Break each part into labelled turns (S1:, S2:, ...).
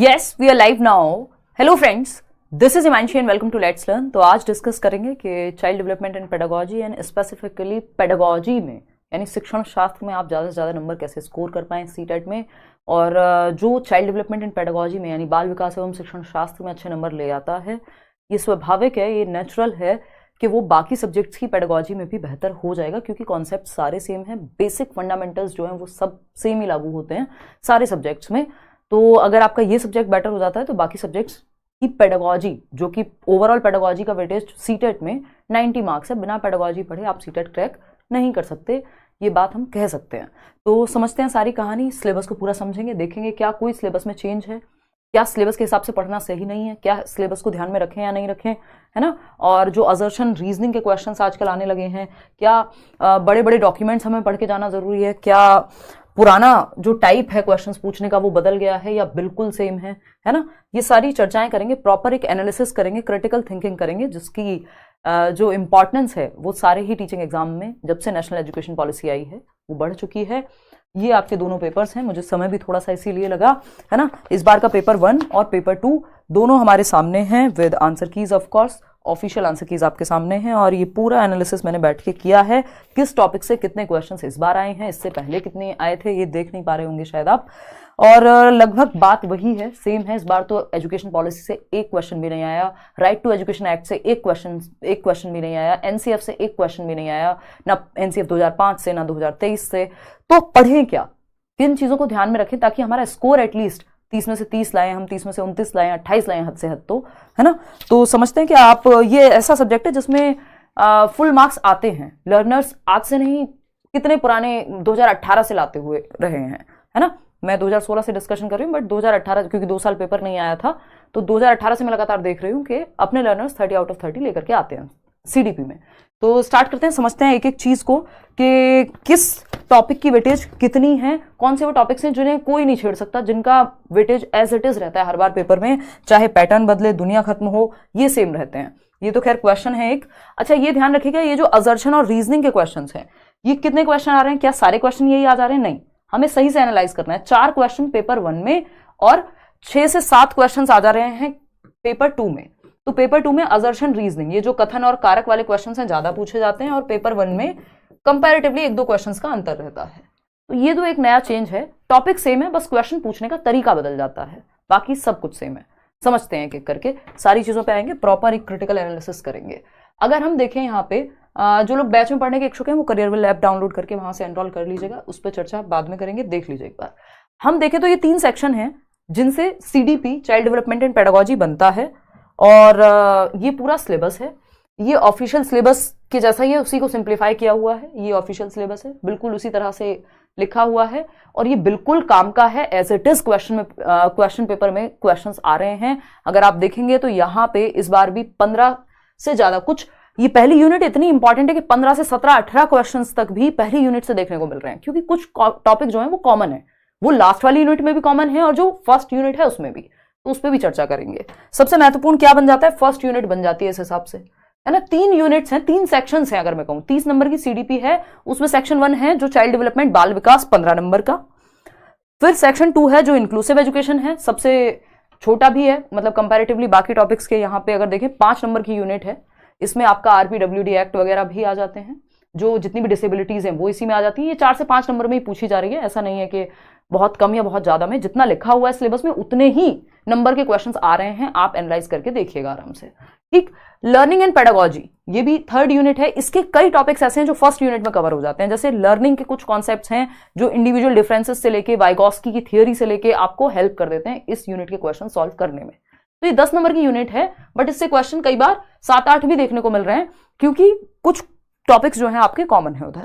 S1: Yes, we are live now. Hello friends, this is Himanshi and welcome to Let's Learn. तो आज discuss करेंगे कि child development and pedagogy and specifically pedagogy में यानी शिक्षण शास्त्र में आप ज़्यादा से ज़्यादा नंबर कैसे स्कोर कर पाएँ सीटेट में, और जो चाइल्ड डेवलपमेंट एंड पेडागोजी में यानी बाल विकास एवं शिक्षण शास्त्र में अच्छे नंबर ले आता है, ये स्वाभाविक है, ये नेचुरल है कि वो बाकी सब्जेक्ट्स की पेडागोजी में भी बेहतर हो जाएगा, क्योंकि कॉन्सेप्ट सारे सेम हैं, बेसिक फंडामेंटल्स जो हैं वो सब सेम ही लागू होते हैं सारे सब्जेक्ट्स में। तो अगर आपका ये सब्जेक्ट बेटर हो जाता है तो बाकी सब्जेक्ट्स की पेडागोजी, जो कि ओवरऑल पेडागोजी का वेटेज सीटेट में 90 मार्क्स है, बिना पेडागोजी पढ़े आप सीटेट क्रैक नहीं कर सकते, ये बात हम कह सकते हैं। तो समझते हैं सारी कहानी, सिलेबस को पूरा समझेंगे, देखेंगे क्या कोई सिलेबस में चेंज है, क्या सिलेबस के हिसाब से पढ़ना सही नहीं है, क्या सिलेबस को ध्यान में रखें या नहीं रखें, है ना। और जो असर्शन रीजनिंग के क्वेश्चंस आजकल आने लगे हैं, क्या बड़े बड़े डॉक्यूमेंट्स हमें पढ़ के जाना जरूरी है, क्या पुराना जो टाइप है क्वेश्चंस पूछने का वो बदल गया है या बिल्कुल सेम है ना। ये सारी चर्चाएं करेंगे, प्रॉपर एक एनालिसिस करेंगे, क्रिटिकल थिंकिंग करेंगे, जिसकी जो इम्पोर्टेंस है वो सारे ही टीचिंग एग्जाम में जब से नेशनल एजुकेशन पॉलिसी आई है वो बढ़ चुकी है। ये आपके दोनों पेपर्स हैं, मुझे समय भी थोड़ा सा इसीलिए लगा, है ना। इस बार का पेपर 1 और पेपर 2 दोनों हमारे सामने हैं with answer keys, of course official answer keys आपके सामने हैं, और ये पूरा एनालिसिस मैंने बैठ के किया है, किस टॉपिक से कितने क्वेश्चंस इस बार आए हैं, इससे पहले कितने आए थे ये देख नहीं पा रहे होंगे शायद आप, और लगभग बात वही है, सेम है। इस बार तो एजुकेशन पॉलिसी से एक क्वेश्चन भी नहीं आया, राइट टू एजुकेशन एक्ट से एक क्वेश्चन भी नहीं आया, एनसीएफ से एक क्वेश्चन भी नहीं आया, ना एनसीएफ 2005 से ना 2023 से। तो पढ़ें क्या, किन चीजों को ध्यान में रखें ताकि हमारा स्कोर एटलीस्ट 30 में से 30 लाएं, हम 30 में से 29 लाएं, 28 लाएं हद से हद, तो है ना। तो समझते हैं कि आप, ये ऐसा सब्जेक्ट है जिसमें फुल मार्क्स आते हैं, लर्नर्स आज से नहीं कितने पुराने 2018 से लाते हुए रहे हैं, है ना। मैं 2016 से डिस्कशन कर रही हूँ, बट 2018 क्योंकि 2 साल पेपर नहीं आया था, तो 2018 से मैं लगातार देख रही हूँ कि अपने लर्नर्स 30 आउट ऑफ 30 लेकर के आते हैं सीडीपी में। तो स्टार्ट करते हैं, समझते हैं एक एक चीज को कि किस टॉपिक की वेटेज कितनी है, कौन से वो टॉपिक्स हैं जिन्हें कोई नहीं छेड़ सकता, जिनका वेटेज एज इट इज रहता है हर बार पेपर में, चाहे पैटर्न बदले, दुनिया खत्म हो, ये सेम रहते हैं। ये तो खैर क्वेश्चन है एक। अच्छा, ये ध्यान रखिएगा, ये जो असर्शन और रीजनिंग के क्वेश्चन हैं, ये कितने क्वेश्चन आ रहे हैं, क्या सारे क्वेश्चन यही आ जा रहे हैं? नहीं, हमें सही से एनालाइज करना है। 4 क्वेश्चन पेपर 1 में और 6 से 7 क्वेश्चन आ जा रहे हैं पेपर 2 में। तो पेपर 2 में असर्शन रीजनिंग, ये जो कथन और कारक वाले क्वेश्चन हैं ज्यादा पूछे जाते हैं, और पेपर 1 में कंपैरेटिवली 1-2 क्वेश्चंस का अंतर रहता है। तो ये तो एक नया चेंज है, टॉपिक सेम है, बस क्वेश्चन पूछने का तरीका बदल जाता है, बाकी सब कुछ सेम है। समझते हैं एक-एक करके, सारी चीजों पे आएंगे, प्रॉपर एक क्रिटिकल एनालिसिस करेंगे। अगर हम देखें यहाँ पे जो लोग बैच में पढ़ने के इच्छुक हैं वो करियरविल ऐप डाउनलोड करके वहां से एनरोल कर लीजिएगा, उस पर चर्चा बाद में करेंगे, देख लीजिए एक बार। हम देखें तो ये 3 सेक्शन हैं जिनसे CDP child development and pedagogy बनता है, और ये पूरा सिलेबस है, ये ऑफिशियल सिलेबस के जैसा ही है, उसी को सिंप्लीफाई किया हुआ है, ये ऑफिशियल सिलेबस है, बिल्कुल उसी तरह से लिखा हुआ है, और ये बिल्कुल काम का है as it is. Question paper में क्वेश्चंस आ रहे हैं, अगर आप देखेंगे तो यहाँ पे इस बार भी 15 से ज्यादा, कुछ ये पहली यूनिट इतनी इंपॉर्टेंट है कि 15 से 17, 18 क्वेश्चंस तक भी पहली यूनिट से देखने को मिल रहे हैं, क्योंकि कुछ टॉपिक जो है वो कॉमन है, वो लास्ट वाली यूनिट में भी कॉमन है और जो फर्स्ट यूनिट है उसमें भी, तो उस पर भी चर्चा करेंगे। सबसे महत्वपूर्ण क्या बन जाता है, फर्स्ट यूनिट बन जाती है इस हिसाब से, है ना। 3 यूनिट्स हैं, 3 सेक्शंस हैं, अगर मैं कहूं 30 नंबर की सीडीपी है, उसमें सेक्शन 1 है जो चाइल्ड डेवलपमेंट बाल विकास 15 नंबर का, फिर सेक्शन 2 है जो इंक्लूसिव एजुकेशन है, सबसे छोटा भी है, मतलब कंपैरेटिवली बाकी टॉपिक्स के। यहाँ पे अगर देखें 5 नंबर की यूनिट है, इसमें आपका आरपीडब्ल्यूडी एक्ट वगैरह भी आ जाते हैं, जो जितनी भी डिसेबिलिटीज हैं वो इसी में आ जाती है। ये 4 से 5 नंबर में ही पूछी जा रही है, ऐसा नहीं है कि बहुत कम या बहुत ज्यादा में, जितना लिखा हुआ है सिलेबस में उतने ही नंबर के क्वेश्चंस आ रहे हैं, आप एनालाइज करके देखिएगा आराम से, ठीक। लर्निंग एंड पेडागोजी, ये भी 3rd यूनिट है, इसके कई टॉपिक्स ऐसे हैं जो फर्स्ट यूनिट में कवर हो जाते हैं, जैसे लर्निंग के कुछ कॉन्सेप्ट्स हैं जो इंडिविजुअल डिफरेंसेस से लेके वाइगॉस्की की थियोरी से लेके आपको हेल्प कर देते हैं इस यूनिट के क्वेश्चन सॉल्व करने में। तो ये 10 नंबर की यूनिट है, बट इससे क्वेश्चन कई बार 7-8 भी देखने को मिल रहे हैं, क्योंकि कुछ टॉपिक्स जो हैं आपके कॉमन है उधर,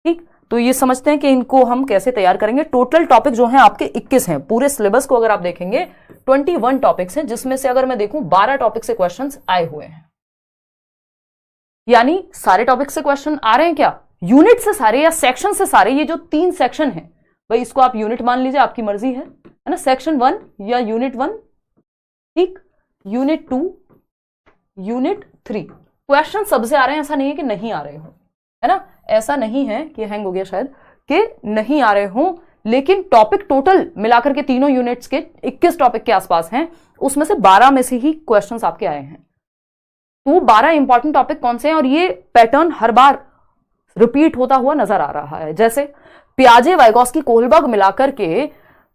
S1: ठीक। तो ये समझते हैं कि इनको हम कैसे तैयार करेंगे। टोटल टॉपिक जो हैं आपके 21 हैं, पूरे सिलेबस को अगर आप देखेंगे 21 टॉपिक्स हैं, जिसमें से अगर मैं देखूं 12 टॉपिक से क्वेश्चंस आए हुए हैं, यानी सारे टॉपिक से क्वेश्चन आ रहे हैं क्या, यूनिट से सारे या सेक्शन से सारे। ये जो 3 सेक्शन है भाई, इसको आप यूनिट मान लीजिए, आपकी मर्जी है ना, सेक्शन 1 या यूनिट 1, ठीक, यूनिट 2, यूनिट 3, क्वेश्चन सबसे आ रहे हैं, ऐसा नहीं है कि नहीं आ रहे हो, है ना। ऐसा नहीं है कि हैंग हो गया शायद, कि नहीं आ रहे हो, लेकिन टॉपिक टोटल मिलाकर के तीनों यूनिट्स के 21 टॉपिक के आसपास हैं, उसमें से 12 में से ही क्वेश्चंस आपके आए हैं। तो 12 इंपॉर्टेंट टॉपिक कौन से हैं, और ये पैटर्न हर बार रिपीट होता हुआ नजर आ रहा है। जैसे पियाजे, वाइगोस्की, कोहलबर्ग मिलाकर के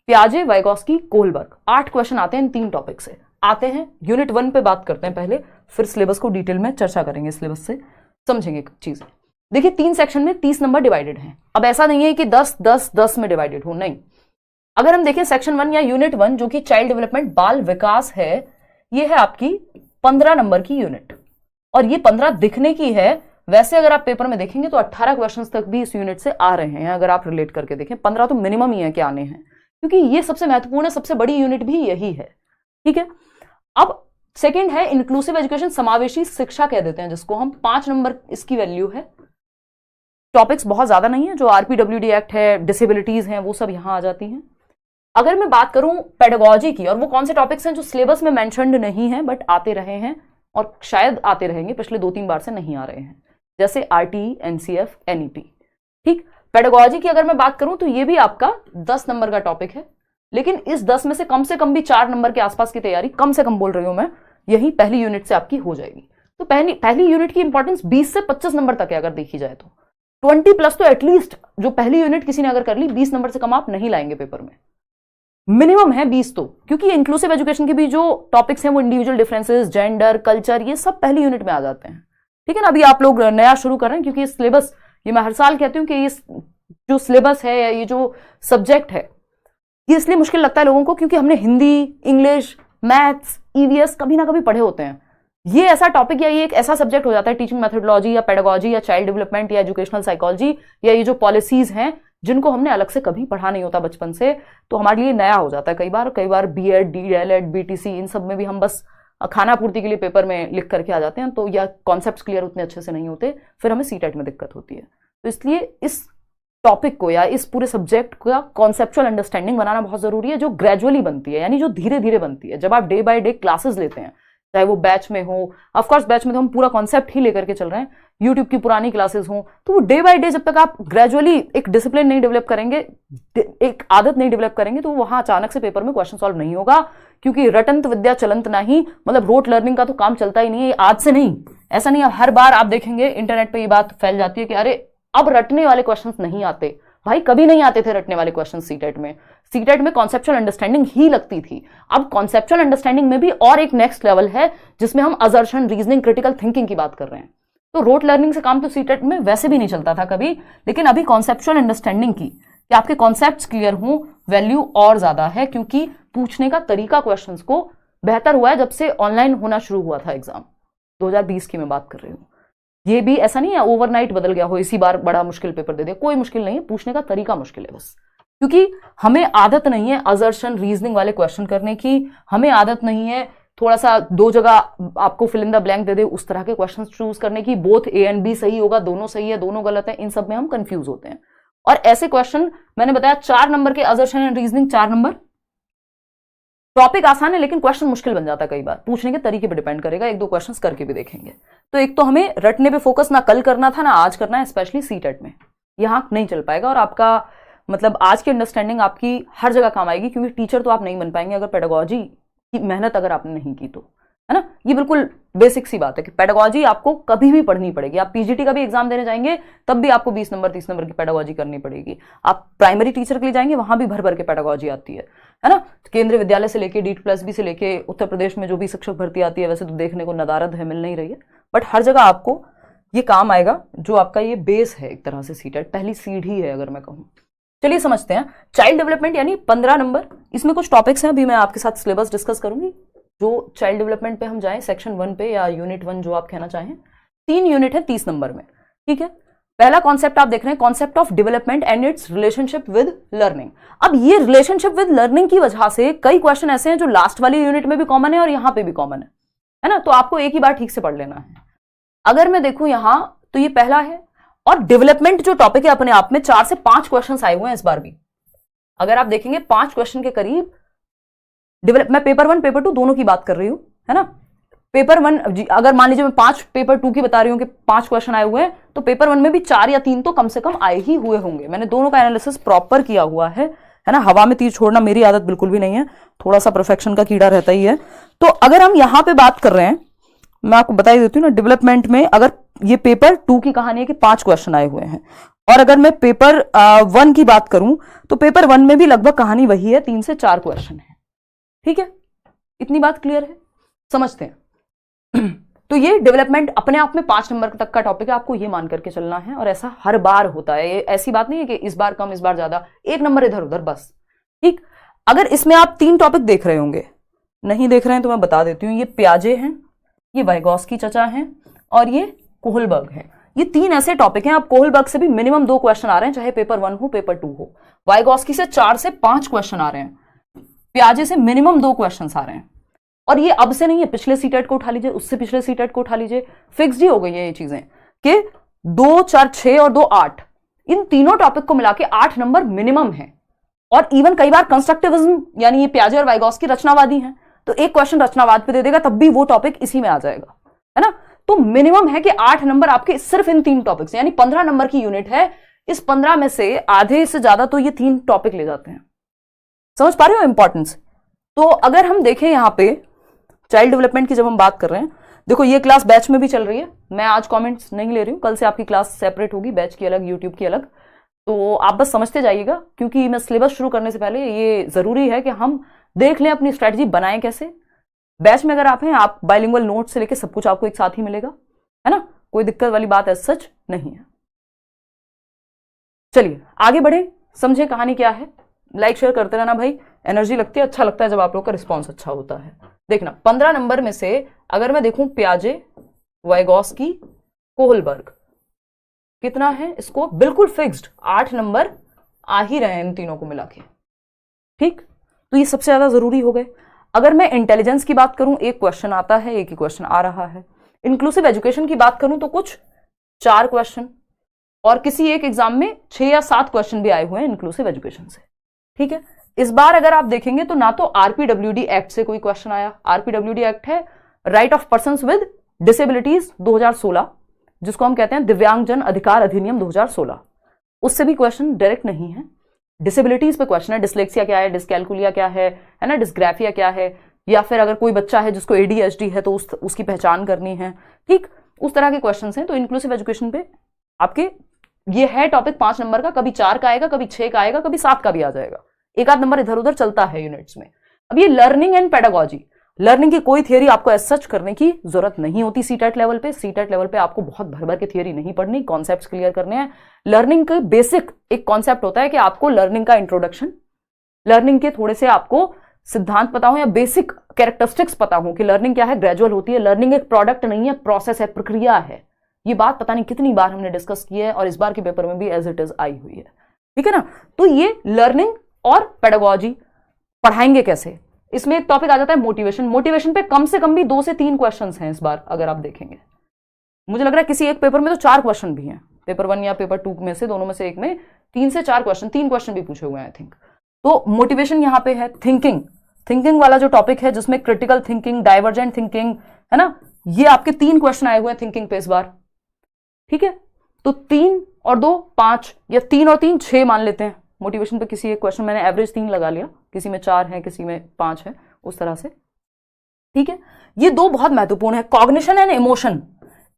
S1: पियाजे, वाइगोस्की, कोहलबर्ग 8 क्वेश्चन आते हैं इन 3 टॉपिक से आते हैं। यूनिट 1 पे बात करते हैं पहले, फिर सिलेबस को डिटेल में चर्चा करेंगे, सिलेबस से समझेंगे चीजें। देखिए 3 सेक्शन में 30 नंबर डिवाइडेड हैं। अब ऐसा नहीं है कि 10 10 10 में डिवाइडेड हो, नहीं। अगर हम देखें सेक्शन 1 या यूनिट 1 जो कि चाइल्ड डेवलपमेंट, बाल विकास है, ये है आपकी 15 नंबर की यूनिट, और ये 15 दिखने की है। वैसे अगर आप पेपर में देखेंगे तो 18 क्वेश्चंस तक भी इस यूनिट से आ रहे हैं। अगर आप रिलेट करके देखें 15 तो मिनिमम ही है कि आने हैं, क्योंकि ये सबसे महत्वपूर्ण है, सबसे बड़ी यूनिट भी यही है। ठीक है, अब सेकेंड है इंक्लूसिव एजुकेशन, समावेशी शिक्षा कह देते हैं जिसको हम। 5 नंबर इसकी वैल्यू है। टॉपिक्स बहुत ज्यादा नहीं है, जो आरपीडब्ल्यूडी एक्ट है, डिसेबिलिटीज हैं, वो सब यहां आ जाती हैं। अगर मैं बात करूं पेडागोजी की, और वो कौन से टॉपिक्स हैं जो सिलेबस में मेंशन्ड नहीं है बट आते रहे हैं और शायद आते रहेंगे, पिछले 2-3 बार से नहीं आ रहे हैं, जैसे आरटीई, एनसीएफ, एनईपी। ठीक, पेडागोजी की अगर मैं बात करूं तो ये भी आपका 10 नंबर का टॉपिक है, लेकिन इस 10 में से कम भी 4 नंबर के आसपास की तैयारी, कम से कम बोल रही हूं मैं, यही पहली यूनिट से आपकी हो जाएगी। तो पहली यूनिट की इंपॉर्टेंस 20 से 25 नंबर तक है अगर देखी जाए तो। 20+ तो एटलीस्ट जो पहली यूनिट किसी ने अगर कर ली, 20 नंबर से कम आप नहीं लाएंगे पेपर में, मिनिमम है 20 तो, क्योंकि इंक्लूसिव एजुकेशन के भी जो टॉपिक्स हैं वो इंडिविजुअल डिफरेंसेस, जेंडर, कल्चर, ये सब पहली यूनिट में आ जाते हैं। ठीक है ना, अभी आप लोग नया शुरू कर रहे हैं, क्योंकि ये सिलेबस, ये मैं हर साल कहती हूँ कि ये जो सिलेबस है, ये जो सब्जेक्ट है, ये इसलिए मुश्किल लगता है लोगों को क्योंकि हमने हिंदी, इंग्लिश, मैथ्स, ईवीएस कभी ना कभी पढ़े होते हैं। ये ऐसा टॉपिक या ये एक ऐसा सब्जेक्ट हो जाता है, टीचिंग मेथोडोलॉजी या पेडागोजी या चाइल्ड डेवलपमेंट या एजुकेशनल साइकोलॉजी या ये जो पॉलिसीज हैं, जिनको हमने अलग से कभी पढ़ा नहीं होता बचपन से, तो हमारे लिए नया हो जाता है। कई बार बीएड, डीएलएड, बीटीसी, इन सब में भी हम बस खाना पूर्ति के लिए पेपर में लिख करके आ जाते हैं, तो या कॉन्सेप्ट्स क्लियर उतने अच्छे से नहीं होते, फिर हमें सीटेट में दिक्कत होती है। तो इसलिए इस टॉपिक को या इस पूरे सब्जेक्ट का कॉन्सेप्चुअल अंडरस्टैंडिंग बनाना बहुत जरूरी है, जो ग्रेजुअली बनती है, यानी जो धीरे धीरे बनती है। जब आप डे बाय डे क्लासेस लेते हैं, चाहे वो बैच में हो, ऑफकोर्स बैच में तो हम पूरा कॉन्सेप्ट ही लेकर के चल रहे हैं, यूट्यूब की पुरानी क्लासेस हो, तो वो डे बाय डे जब तक आप ग्रेजुअली एक डिसिप्लिन नहीं डेवलप करेंगे, एक आदत नहीं डेवलप करेंगे, तो वहां अचानक से पेपर में क्वेश्चन सॉल्व नहीं होगा, क्योंकि रटंत विद्या चलंत नहीं, मतलब रोट लर्निंग का तो काम चलता ही नहीं है, आज से नहीं, ऐसा नहीं है। हर बार आप देखेंगे इंटरनेट पे ये बात फैल जाती है कि अरे अब रटने वाले क्वेश्चंस नहीं आते। भाई कभी नहीं आते थे रटने वाले क्वेश्चन सीटेट में। सीटेट में कॉन्सेप्चुअल अंडरस्टैंडिंग ही लगती थी। अब कॉन्सेप्चुअल अंडरस्टैंडिंग में भी और एक नेक्स्ट लेवल है, जिसमें हम असर्शन, रीजनिंग, क्रिटिकल थिंकिंग की बात कर रहे हैं। तो रोट लर्निंग से काम तो सीटेट में वैसे भी नहीं चलता था कभी, लेकिन अभी कॉन्सेप्चुअल अंडरस्टैंडिंग की, कि आपके कॉन्सेप्ट्स क्लियर हों, वैल्यू और ज्यादा है, क्योंकि पूछने का तरीका क्वेश्चंस को बेहतर हुआ है जब से ऑनलाइन होना शुरू हुआ था एग्जाम। 2020 की मैं बात कर रही हूँ। ये भी ऐसा नहीं है ओवरनाइट बदल गया हो, इसी बार बड़ा मुश्किल पेपर दे दिया, कोई मुश्किल नहीं है, पूछने का तरीका मुश्किल है बस, क्योंकि हमें आदत नहीं है असर्शन, रीजनिंग वाले क्वेश्चन करने की, हमें आदत नहीं है थोड़ा सा 2 जगह आपको फिल इन द ब्लैंक दे दे उस तरह के क्वेश्चन चूज करने की, बोथ ए एंड बी सही होगा, दोनों सही है, दोनों गलत है, इन सब में हम कंफ्यूज होते हैं। और ऐसे क्वेश्चन मैंने बताया 4 नंबर के assertion and reasoning, 4 number, topic आसान है लेकिन क्वेश्चन मुश्किल बन जाता है कई बार, पूछने के तरीके पे डिपेंड करेगा, 1-2 क्वेश्चंस करके भी देखेंगे। तो एक तो हमें रटने पे फोकस ना कल करना था ना आज करना है, स्पेशली सीटेट में यहां नहीं चल पाएगा, और आपका मतलब आज की अंडरस्टैंडिंग आपकी हर जगह काम आएगी, क्योंकि टीचर तो आप नहीं बन पाएंगे अगर पेडागोजी की मेहनत अगर आपने नहीं की तो, है ना। ये बिल्कुल बेसिक सी बात है कि पेडागोजी आपको कभी भी पढ़नी पड़ेगी। आप पीजीटी का भी एग्जाम देने जाएंगे तब भी आपको 20 नंबर 30 नंबर की पेडागोजी करनी पड़ेगी। आप प्राइमरी टीचर के लिए जाएंगे, वहां भी भर भर के पेडागोजी आती है ना। केंद्रीय विद्यालय से लेके DEET+B से लेके उत्तर प्रदेश में जो भी शिक्षक भर्ती आती है, वैसे तो देखने को नदारद है, मिल नहीं रही है, बट हर जगह आपको ये काम आएगा, जो आपका ये बेस है एक तरह से, सीटेट पहली सीढ़ी है अगर मैं कहूँ। चलिए समझते हैं चाइल्ड डेवलपमेंट यानी 15 नंबर, इसमें कुछ टॉपिक्स हैं, अभी मैं आपके साथ सिलेबस डिस्कस करूंगी। जो चाइल्ड डेवलपमेंट पे हम जाएं, सेक्शन 1 पे या यूनिट 1 जो आप कहना चाहें, 3 यूनिट है 30 नंबर में। ठीक है, पहला कॉन्सेप्ट आप देख रहे हैं, concept of development and its relationship with learning. अब ये रिलेशनशिप विद लर्निंग की वजह से कई क्वेश्चन ऐसे हैं जो लास्ट वाली यूनिट में भी कॉमन है और यहां पे भी कॉमन है ना, तो आपको एक ही बार ठीक से पढ़ लेना है। अगर मैं देखूं यहां तो ये पहला है, और डेवलपमेंट जो टॉपिक है अपने आप में 4 से 5 क्वेश्चन आए हुए हैं इस बार भी। अगर आप देखेंगे 5 क्वेश्चन के करीब मैं पेपर 1 पेपर 2 दोनों की बात कर रही हूं, है ना। पेपर 1 अगर मान लीजिए मैं 5 पेपर 2 की बता रही हूं कि 5 क्वेश्चन आए हुए हैं, तो पेपर 1 में भी 4 या 3 तो कम से कम आए ही हुए होंगे। मैंने दोनों का एनालिसिस प्रॉपर किया हुआ है, है ना। हवा में तीर छोड़ना मेरी आदत बिल्कुल भी नहीं है, थोड़ा सा परफेक्शन का कीड़ा रहता ही है। तो अगर हम यहां पे बात कर रहे हैं, मैं आपको बता ही देती हूँ ना, डेवलपमेंट में अगर ये पेपर 2 की कहानी है कि 5 क्वेश्चन आए हुए हैं, और अगर मैं पेपर 1 की बात करूं तो पेपर 1 में भी लगभग कहानी वही है, 3 से 4 क्वेश्चन है। ठीक है, इतनी बात क्लियर है, समझते हैं। तो ये डेवलपमेंट अपने आप में 5 नंबर तक का टॉपिक है, आपको ये मान करके चलना है, और ऐसा हर बार होता है। ये ऐसी बात नहीं है कि इस बार कम इस बार ज्यादा, 1 नंबर इधर उधर बस। ठीक, अगर इसमें आप 3 टॉपिक देख रहे होंगे, नहीं देख रहे हैं तो मैं बता देती हूँ, ये प्याजे हैं, ये वाइगॉस्की चचा हैं, और ये कोहलबर्ग है। ये 3 ऐसे टॉपिक हैं, आप कोहलबर्ग से भी मिनिमम 2 क्वेश्चन आ रहे हैं, चाहे पेपर 1 हो पेपर 2 हो। वाइगॉस्की से 4 से 5 क्वेश्चन आ रहे हैं, प्याजे से मिनिमम 2 क्वेश्चन आ रहे हैं। और ये अब से नहीं है, पिछले सीटेट को उठा लीजिए, उससे पिछले सीटेट को उठा लीजिए, फिक्स्ड ही हो गई है ये चीजें कि 2 4 6 और 2 8, इन तीनों टॉपिक को मिला के 8 नंबर मिनिमम है। और इवन कई बार कंस्ट्रक्टिविज्म यानी ये प्याजे और वाइगॉस्की रचनावादी हैं, तो एक क्वेश्चन रचनावाद पे दे देगा, तब भी वो टॉपिक इसी में आ जाएगा, है ना। तो मिनिमम है कि 8 नंबर आपके सिर्फ इन 3 टॉपिक से, यानी 15 नंबर की यूनिट है, इस 15 में से आधे से ज्यादा तो ये 3 टॉपिक ले जाते हैं। समझ पा रहे हो इंपॉर्टेंस। तो अगर हम देखें यहां पे चाइल्ड डेवलपमेंट की जब हम बात कर रहे हैं, देखो ये क्लास बैच में भी चल रही है, मैं आज कमेंट्स नहीं ले रही हूं, कल से आपकी क्लास सेपरेट होगी, बैच की अलग यूट्यूब की अलग। तो आप बस समझते जाइएगा, क्योंकि मैं सिलेबस शुरू करने से पहले ये जरूरी है कि हम देख लें अपनी स्ट्रेटजी बनाएं कैसे। बैच में अगर आप हैं, आप बाइलिंगुअल नोट से लेकर सब कुछ आपको एक साथ ही मिलेगा, है ना, कोई दिक्कत वाली बात एज सच नहीं है। चलिए आगे बढ़े, समझे कहानी क्या है। लाइक शेयर करते रहना भाई, एनर्जी लगती है, अच्छा लगता है जब आप लोग का रिस्पॉन्स अच्छा होता है। देखना 15 नंबर में से अगर मैं देखूं प्याजे, वाइगॉस्की, कोहलबर्ग, कितना है इसको, बिल्कुल फिक्स्ड 8 नंबर आ ही रहे हैं इन तीनों को मिला के। ठीक, तो ये सबसे ज्यादा जरूरी हो गए। अगर मैं इंटेलिजेंस की बात करूं, 1 क्वेश्चन आता है, 1 ही क्वेश्चन आ रहा है। इंक्लूसिव एजुकेशन की बात करूं तो कुछ 4 क्वेश्चन, और किसी एक एग्जाम में 6 या 7 क्वेश्चन भी आए हुए हैं इंक्लूसिव एजुकेशन से। ठीक है, इस बार अगर आप देखेंगे तो ना तो आरपीडब्ल्यूडी एक्ट से कोई क्वेश्चन आया, आरपीडब्ल्यूडी एक्ट है right of persons with disabilities 2016, जिसको हम कहते हैं दिव्यांगजन अधिकार अधिनियम 2016, उससे भी क्वेश्चन डायरेक्ट नहीं है। डिसेबिलिटीज पे क्वेश्चन है, डिसलेक्सिया क्या है, डिस्कैलकुलिया क्या है ना, डिस्ग्राफिया क्या है, या फिर अगर कोई बच्चा है जिसको एडीएचडी है तो उसकी पहचान करनी है। ठीक, उस तरह के क्वेश्चन हैं। तो इंक्लूसिव एजुकेशन पे आपके ये है टॉपिक 5 नंबर का, कभी 4 का आएगा, कभी 6 का आएगा, कभी 7 का भी आ जाएगा, 1 आध नंबर इधर उधर चलता है यूनिट्स में। अब ये लर्निंग एंड पेडागोजी, लर्निंग की कोई थियरी आपको एज सच करने की जरूरत नहीं होती सीटेट लेवल पे। सीटेट लेवल पे आपको बहुत भर भर के थियरी नहीं पढ़नी, कॉन्सेप्ट्स क्लियर करने हैं। लर्निंग के बेसिक एक कॉन्सेप्ट होता है कि आपको लर्निंग का इंट्रोडक्शन, लर्निंग के थोड़े से आपको सिद्धांत पता हो या बेसिक कैरेक्टरिस्टिक्स पता हो कि लर्निंग क्या है, ग्रेजुअल होती है। लर्निंग एक प्रोडक्ट नहीं है, प्रोसेस है, प्रक्रिया है। ये बात पता नहीं कितनी बार हमने डिस्कस की है, और इस बार के पेपर में भी एज इट इज आई हुई है। ठीक है ना। तो ये लर्निंग और पेडागोजी पढ़ाएंगे कैसे, इसमें एक टॉपिक आ जाता है मोटिवेशन। मोटिवेशन पे कम से कम भी 2 से 3 क्वेश्चंस हैं इस बार अगर आप देखेंगे। मुझे लग रहा है किसी एक पेपर में तो 4 क्वेश्चन भी हैं, पेपर 1 या पेपर 2 में से, दोनों में से एक में 3 से 4 क्वेश्चन, 3 क्वेश्चन भी पूछे हुए हैं आई थिंक। तो मोटिवेशन यहां पे है। थिंकिंग, थिंकिंग वाला जो टॉपिक है जिसमें क्रिटिकल थिंकिंग, डाइवर्जेंट थिंकिंग, है ना, ये आपके 3 क्वेश्चन आए हुए हैं थिंकिंग पे इस बार। ठीक है, तो 3 और 2 5, या 3 और 3 6 मान लेते हैं। मोटिवेशन पे किसी एक क्वेश्चन मैंने एवरेज 3 लगा लिया, किसी में 4 है, किसी में 5 है, उस तरह से। ठीक है, ये 2 बहुत महत्वपूर्ण है। कॉग्निशन एंड इमोशन,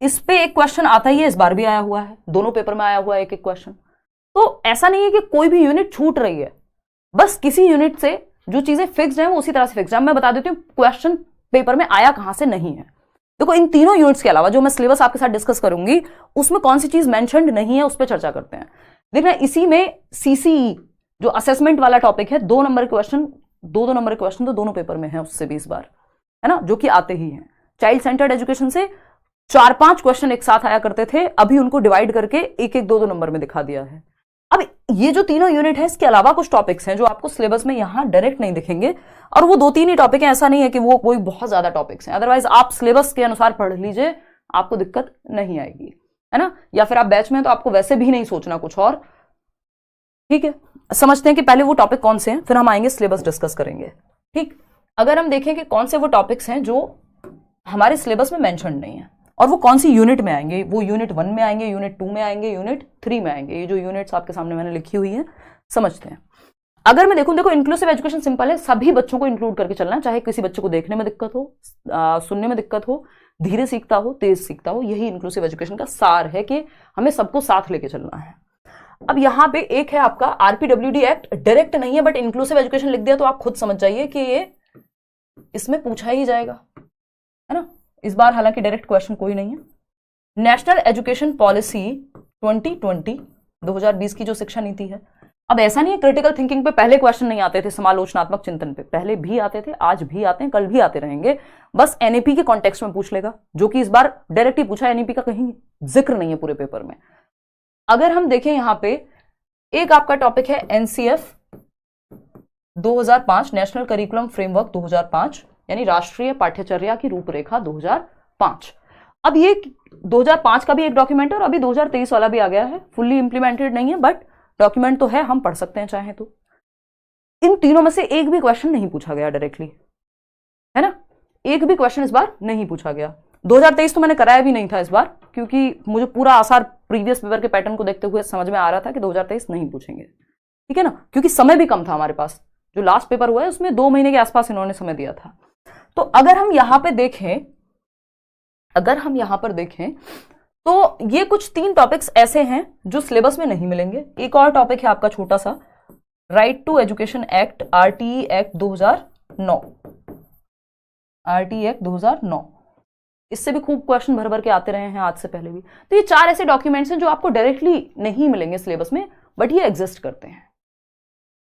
S1: इस पे एक क्वेश्चन आता ही है, इस बार भी आया हुआ है, दोनों पेपर में आया हुआ है एक एक क्वेश्चन। तो ऐसा नहीं है कि कोई भी यूनिट छूट रही है, बस किसी यूनिट से जो चीजें फिक्स्ड हैं वो उसी तरह से फिक्स्ड है। मैं बता देती हूँ क्वेश्चन पेपर में आया कहां से नहीं है। देखो इन तीनों यूनिट्स के अलावा जो मैं सिलेबस आपके साथ डिस्कस करूंगी उसमें कौन सी चीज मेंशन्ड नहीं है उस पर चर्चा करते हैं। देखना इसी में सीसीई जो असेसमेंट वाला टॉपिक है, 2 नंबर क्वेश्चन, 2 नंबर क्वेश्चन तो दोनों पेपर में है उससे भी इस बार, है ना, जो कि आते ही हैं। चाइल्ड सेंटर्ड एजुकेशन से 4-5 क्वेश्चन एक साथ आया करते थे, अभी उनको डिवाइड करके 1-1, 2-2 नंबर में दिखा दिया है। अब ये जो तीनों यूनिट है इसके अलावा कुछ टॉपिक्स हैं जो आपको सिलेबस में यहां डायरेक्ट नहीं दिखेंगे, और वो 2-3 ही टॉपिक हैं, ऐसा नहीं है कि वो कोई बहुत ज्यादा टॉपिक्स हैं। अदरवाइज आप सिलेबस के अनुसार पढ़ लीजिए, आपको दिक्कत नहीं आएगी, है ना। या फिर आप बैच में तो आपको वैसे भी नहीं सोचना कुछ और। ठीक है, समझते हैं कि पहले वो टॉपिक कौन से हैं, फिर हम आएंगे सिलेबस डिस्कस करेंगे। ठीक, अगर हम देखें कि कौन से वो टॉपिक्स हैं जो हमारे सिलेबस में मेंशन नहीं है और वो कौन सी यूनिट में आएंगे, वो यूनिट 1 में आएंगे, यूनिट 2 में आएंगे, यूनिट 3 में आएंगे। ये जो यूनिट्स आपके सामने मैंने लिखी हुई है समझते हैं। अगर मैं देखो इंक्लूसिव एजुकेशन सिंपल है, सभी बच्चों को इंक्लूड करके चलना है, चाहे किसी बच्चे को देखने में दिक्कत हो, सुनने में दिक्कत हो, धीरे सीखता हो, तेज सीखता हो। यही इंक्लूसिव एजुकेशन का सार है कि हमें सबको साथ लेके चलना है। अब यहां पे एक है आपका आरपीडब्ल्यूडी एक्ट, डायरेक्ट नहीं है बट इंक्लूसिव एजुकेशन लिख दिया तो आप खुद समझ जाइए कि ये इसमें पूछा ही जाएगा, है ना। इस बार हालांकि डायरेक्ट क्वेश्चन कोई नहीं है। नेशनल एजुकेशन पॉलिसी 2020 2020 की जो शिक्षा नीति है। अब ऐसा नहीं है क्रिटिकल थिंकिंग पे पहले क्वेश्चन नहीं आते थे, समालोचनात्मक चिंतन पे पहले भी आते थे, आज भी आते हैं, कल भी आते रहेंगे, बस एनईपी के कॉन्टेक्स्ट में पूछ लेगा, जो कि इस बार डायरेक्ट ही पूछा। एनईपी का कहीं जिक्र नहीं है पूरे पेपर में। अगर हम देखें यहां पे एक आपका टॉपिक है एनसीएफ 2005, नेशनल करिकुलम फ्रेमवर्क 2005, यानी राष्ट्रीय पाठ्यचर्या की रूपरेखा 2005। अब ये 2005 का भी एक डॉक्यूमेंट है और अभी 2023 वाला भी आ गया है, फुल्ली इंप्लीमेंटेड नहीं है बट डॉक्यूमेंट तो है, हम पढ़ सकते हैं चाहे तो। इन तीनों में से एक भी क्वेश्चन नहीं पूछा गया डायरेक्टली, है ना, एक भी क्वेश्चन इस बार नहीं पूछा गया। 2023 तो मैंने कराया भी नहीं था इस बार, क्योंकि मुझे पूरा आसार प्रीवियस पेपर के पैटर्न को देखते हुए समझ में आ रहा था कि 2023 नहीं पूछेंगे, ठीक है ना, क्योंकि समय भी कम था हमारे पास। जो लास्ट पेपर हुआ है उसमें 2 महीने के आसपास इन्होंने समय दिया था। तो अगर हम यहां पर देखें तो ये कुछ 3 टॉपिक्स ऐसे हैं जो सिलेबस में नहीं मिलेंगे। एक और टॉपिक है आपका छोटा सा, right to education act, RTE act 2009, RTE act 2009। इससे भी खूब क्वेश्चन भर भर के आते रहे हैं आज से पहले भी। तो ये 4 ऐसे डॉक्यूमेंट्स हैं जो आपको डायरेक्टली नहीं मिलेंगे सिलेबस में, बट ये एग्जिस्ट करते हैं,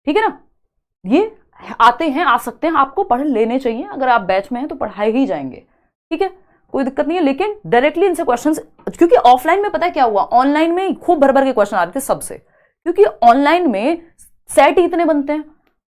S1: ठीक है ना। ये आते हैं, आ सकते हैं, आपको पढ़ लेने चाहिए। अगर आप बैच में हैं तो पढ़ाए ही जाएंगे, ठीक है, कोई दिक्कत नहीं है। लेकिन डायरेक्टली इनसे क्वेश्चंस, क्योंकि ऑफलाइन में पता है क्या हुआ, ऑनलाइन में खूब भर भर के क्वेश्चन आ रहे थे सबसे, क्योंकि ऑनलाइन में सेट ही इतने बनते हैं,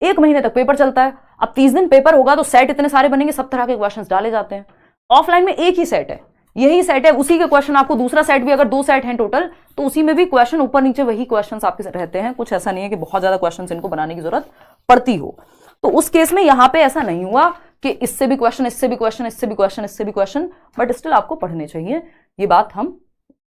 S1: 1 महीने तक पेपर चलता है। अब 30 दिन पेपर होगा तो सेट इतने सारे बनेंगे, सब तरह के क्वेश्चन डाले जाते हैं। ऑफलाइन में एक ही सेट है, यही सेट है, उसी के क्वेश्चन आपको दूसरा सेट भी, अगर 2 सेट हैं टोटल तो उसी में भी क्वेश्चन ऊपर नीचे वही क्वेश्चन आपके रहते हैं। कुछ ऐसा नहीं है कि बहुत ज्यादा क्वेश्चन इनको बनाने की जरूरत पड़ती हो। तो उस केस में यहां पे ऐसा नहीं हुआ कि इससे भी क्वेश्चन, इससे भी क्वेश्चन, इससे भी क्वेश्चन, इससे भी क्वेश्चन, बट स्टिल आपको पढ़ने चाहिए। ये बात हम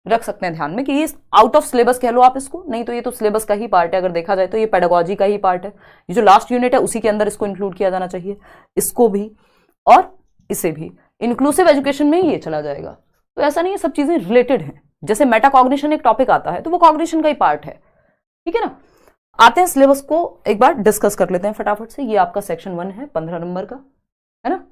S1: रख सकते हैं ध्यान में कि ये आउट ऑफ सिलेबस कह लो आप इसको, नहीं तो ये तो सिलेबस का ही पार्ट है। अगर देखा जाए तो ये पेडागोजी का ही पार्ट है। ये जो लास्ट यूनिट है उसी के अंदर इसको इंक्लूड किया जाना चाहिए, इसको भी और इसे भी। इंक्लूसिव एजुकेशन में ही ये चला जाएगा। तो ऐसा नहीं है, सब चीजें रिलेटेड हैं। जैसे मेटाकॉग्निशन एक टॉपिक आता है तो वो कॉग्निशन का ही पार्ट है, ठीक है ना। आते हैं सिलेबस को एक बार डिस्कस कर लेते हैं फटाफट से। ये आपका सेक्शन 1 है 15 नंबर का, है ना।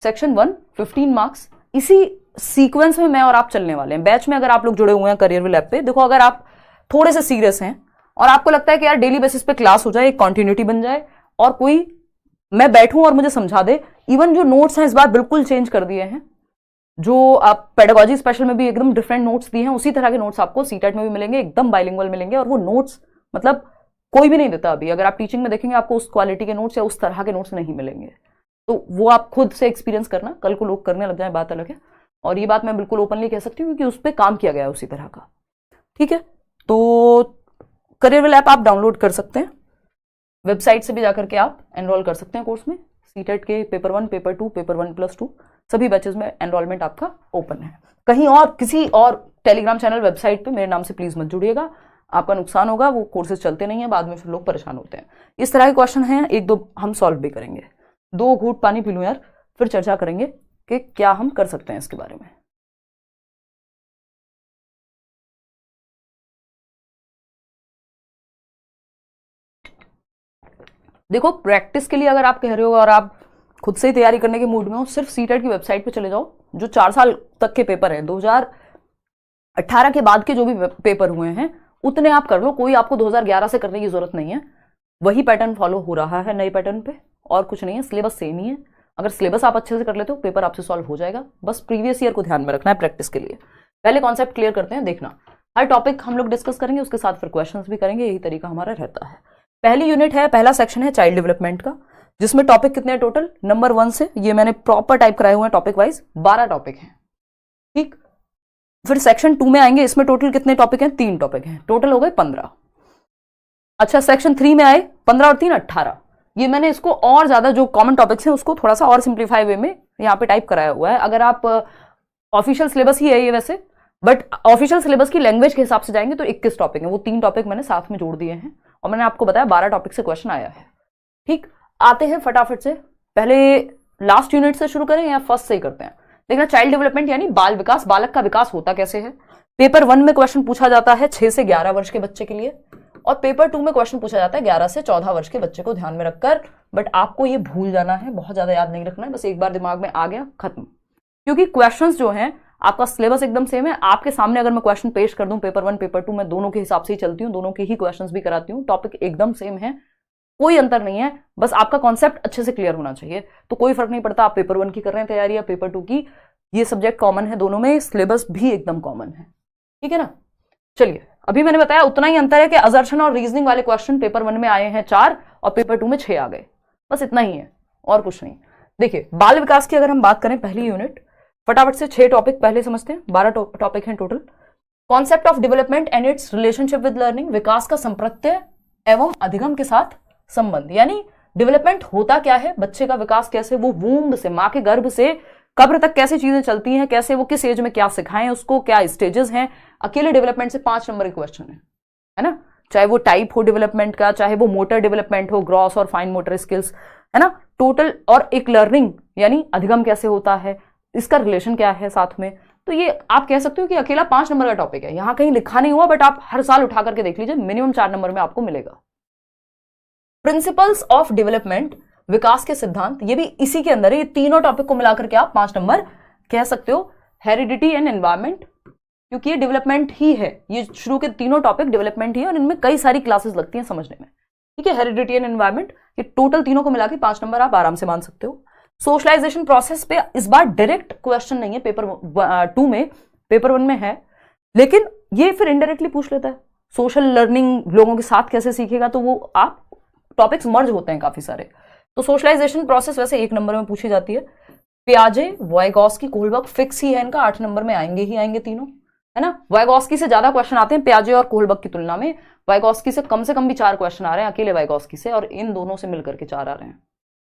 S1: Section 1 15 marks. इसी सीक्वेंस में मैं और आप चलने वाले हैं। बैच में अगर आप लोग जुड़े हुए हैं करियर विल ऐप पे, देखो अगर आप थोड़े से सीरियस हैं और आपको लगता है कि यार डेली बेसिस पे क्लास हो जाए, एक कॉन्टिन्यूटी बन जाए और कोई मैं बैठूं और मुझे समझा दे। इवन जो नोट्स हैं इस बार बिल्कुल चेंज कर दिए हैं, जो आप पेडागोजी स्पेशल में भी एकदम डिफरेंट नोट्स दिए हैं, उसी तरह के नोट्स आपको सीटेट में भी मिलेंगे, एकदम बाइलिंगुअल मिलेंगे। और वो नोट्स मतलब कोई भी नहीं देता अभी। अगर आप टीचिंग में देखेंगे आपको उस क्वालिटी के नोट्स या उस तरह के नोट्स नहीं मिलेंगे। तो वो आप खुद से एक्सपीरियंस करना, कल को लोग करने लग जाए बात अलग है। और ये बात मैं बिल्कुल ओपनली कह सकती हूँ क्योंकि उस पर काम किया गया है उसी तरह का, ठीक है। तो करियर विल ऐप आप डाउनलोड कर सकते हैं, वेबसाइट से भी जाकर के आप एनरोल कर सकते हैं कोर्स में। सीटेट के पेपर 1, पेपर 2, पेपर 1+2 सभी बैचेस में एनरोलमेंट आपका ओपन है। कहीं और किसी और टेलीग्राम चैनल वेबसाइट पे मेरे नाम से प्लीज मत जुड़िएगा, आपका नुकसान होगा। वो कोर्सेज चलते नहीं है, बाद में फिर लोग परेशान होते हैं। इस तरह के क्वेश्चन हैं, 1-2 हम सॉल्व भी करेंगे। 2 घूंट पानी पी लूं यार, फिर चर्चा करेंगे कि क्या हम कर सकते हैं इसके बारे में। देखो प्रैक्टिस के लिए अगर आप कह रहे हो और आप खुद से ही तैयारी करने के मूड में हो, सिर्फ सीटेट की वेबसाइट पे चले जाओ। जो 4 साल तक के पेपर हैं, 2018 के बाद के जो भी पेपर हुए हैं उतने आप कर लो। कोई आपको 2011 से करने की जरूरत नहीं है। वही पैटर्न फॉलो हो रहा है नए पैटर्न पे, और कुछ नहीं है। सिलेबस सेम ही है। अगर सिलेबस आप अच्छे से कर लेते हो पेपर आपसे सॉल्व हो जाएगा। बस प्रीवियस ईयर को ध्यान में रखना है प्रैक्टिस के लिए। पहले कॉन्सेप्ट क्लियर करते हैं। देखना, हर टॉपिक हम लोग डिस्कस करेंगे, उसके साथ फिर क्वेश्चंस भी करेंगे। यही तरीका हमारा रहता है। पहली यूनिट है, पहला सेक्शन है चाइल्ड डेवलपमेंट का, जिसमें टॉपिक कितने हैं टोटल, नंबर 1 से, ये मैंने प्रॉपर टाइप कराए हुए हैं टॉपिक वाइज, 12 टॉपिक हैं, ठीक। फिर सेक्शन 2 में आएंगे, इसमें टोटल कितने टॉपिक हैं, 3 टॉपिक हैं, टोटल हो गए 15। अच्छा, सेक्शन 3 में आए 15 और 3 18। ये मैंने इसको और ज्यादा जो कॉमन टॉपिक्स हैं उसको थोड़ा सा और सिंप्लीफाई वे में यहाँ पे टाइप कराया हुआ है। अगर आप ऑफिशियल सिलेबस ही है ये वैसे, बट ऑफिशियल सिलेबस की लैंग्वेज के हिसाब से जाएंगे तो 21 टॉपिक हैं। वो 3 टॉपिक मैंने साथ में जोड़ दिए हैं और मैंने आपको बताया 12 टॉपिक से क्वेश्चन आया है। ठीक, आते हैं फटाफट से, पहले लास्ट यूनिट से शुरू करें या फर्स्ट से ही करते हैं? देखना, चाइल्ड डेवलपमेंट यानी बाल विकास, बालक का विकास होता कैसे है। पेपर 1 में क्वेश्चन पूछा जाता है 6 से 11 वर्ष के बच्चे के लिए, और पेपर 2 में क्वेश्चन पूछा जाता है 11 से 14 वर्ष के बच्चे को ध्यान में रखकर। बट आपको ये भूल जाना है, बहुत ज्यादा याद नहीं रखना है, बस एक बार दिमाग में आ गया खत्म। क्योंकि क्वेश्चंस जो हैं, आपका सिलेबस एकदम सेम है। आपके सामने अगर मैं क्वेश्चन पेश कर दूं पेपर 1 पेपर 2, मैं दोनों के हिसाब से ही चलती हूँ, दोनों के ही क्वेश्चंस भी कराती हूँ, टॉपिक एकदम सेम है, कोई अंतर नहीं है। बस आपका कॉन्सेप्ट अच्छे से क्लियर होना चाहिए, तो कोई फर्क नहीं पड़ता आप पेपर 1 की कर रहे हैं तैयारी या पेपर 2 की, ये सब्जेक्ट कॉमन है दोनों में, सिलेबस भी एकदम कॉमन है। ठीक है ना। चलिए, अभी मैंने बताया उतना ही अंतर है कि असर्शन और रीजनिंग वाले क्वेश्चन पेपर 1 में आए हैं 4 और पेपर 2 में 6 आ गए, बस इतना ही है और कुछ नहीं। देखिए, बाल विकास की अगर हम बात करें पहली यूनिट, फटाफट से 6 टॉपिक पहले समझते हैं, 12 टॉपिक हैं total. Concept of development and its relationship with learning, विकास का संप्रत्यय एवं अधिगम के साथ संबंध, यानी डेवलपमेंट होता क्या है, बच्चे का विकास कैसे, वो वूम्ब से, मां के गर्भ से कब्र तक कैसे चीजें चलती हैं, कैसे वो किस एज में क्या सिखाएं उसको, क्या स्टेजेस हैं। अकेले डेवलपमेंट से 5 नंबर के क्वेश्चन है ना, चाहे वो टाइप हो डेवलपमेंट का, चाहे वो मोटर डेवलपमेंट हो, ग्रॉस और फाइन मोटर स्किल्स, है ना, टोटल। और एक लर्निंग यानी अधिगम कैसे होता है, इसका रिलेशन क्या है साथ में। तो ये आप कह सकते हो कि अकेला 5 नंबर का टॉपिक है, यहां कहीं लिखा नहीं हुआ, बट आप हर साल उठा करके देख लीजिए, मिनिमम 4 नंबर में आपको मिलेगा। प्रिंसिपल्स ऑफ डेवलपमेंट, विकास के सिद्धांत, ये भी इसी के अंदर है, ये तीनों टॉपिक को मिलाकर के आप 5 नंबर कह सकते हो। हेरिडिटी एंड एनवायरमेंट, क्योंकि ये डेवलपमेंट ही है, ये शुरू के तीनों टॉपिक डेवलपमेंट ही है और इनमें कई सारी क्लासेस लगती हैं समझने में। ठीक है, हेरिडिटी एंड एनवायरमेंट, ये टोटल तीनों को मिला के 5 नंबर आप आराम से मान सकते हो। सोशलाइजेशन प्रोसेस पे इस बार डायरेक्ट क्वेश्चन नहीं है पेपर 2 में, पेपर 1 में है, लेकिन ये फिर इनडायरेक्टली पूछ लेता है सोशल लर्निंग, लोगों के साथ कैसे सीखेगा, तो वो आप टॉपिक्स मर्ज होते हैं काफी सारे। तो सोशलाइजेशन प्रोसेस वैसे 1 नंबर में पूछी जाती है। पियाजे, वाइगॉस्की, कोहलबर्ग फिक्स ही है इनका, 8 नंबर में आएंगे ही आएंगे तीनों, है ना। वाइगॉस्की से ज्यादा क्वेश्चन आते हैं पियाजे और कोहलबर्ग की तुलना में, वाइगॉस्की से कम भी 4 क्वेश्चन आ रहे हैं अकेले वाइगॉस्की से, और इन दोनों से मिलकर के 4 आ रहे हैं।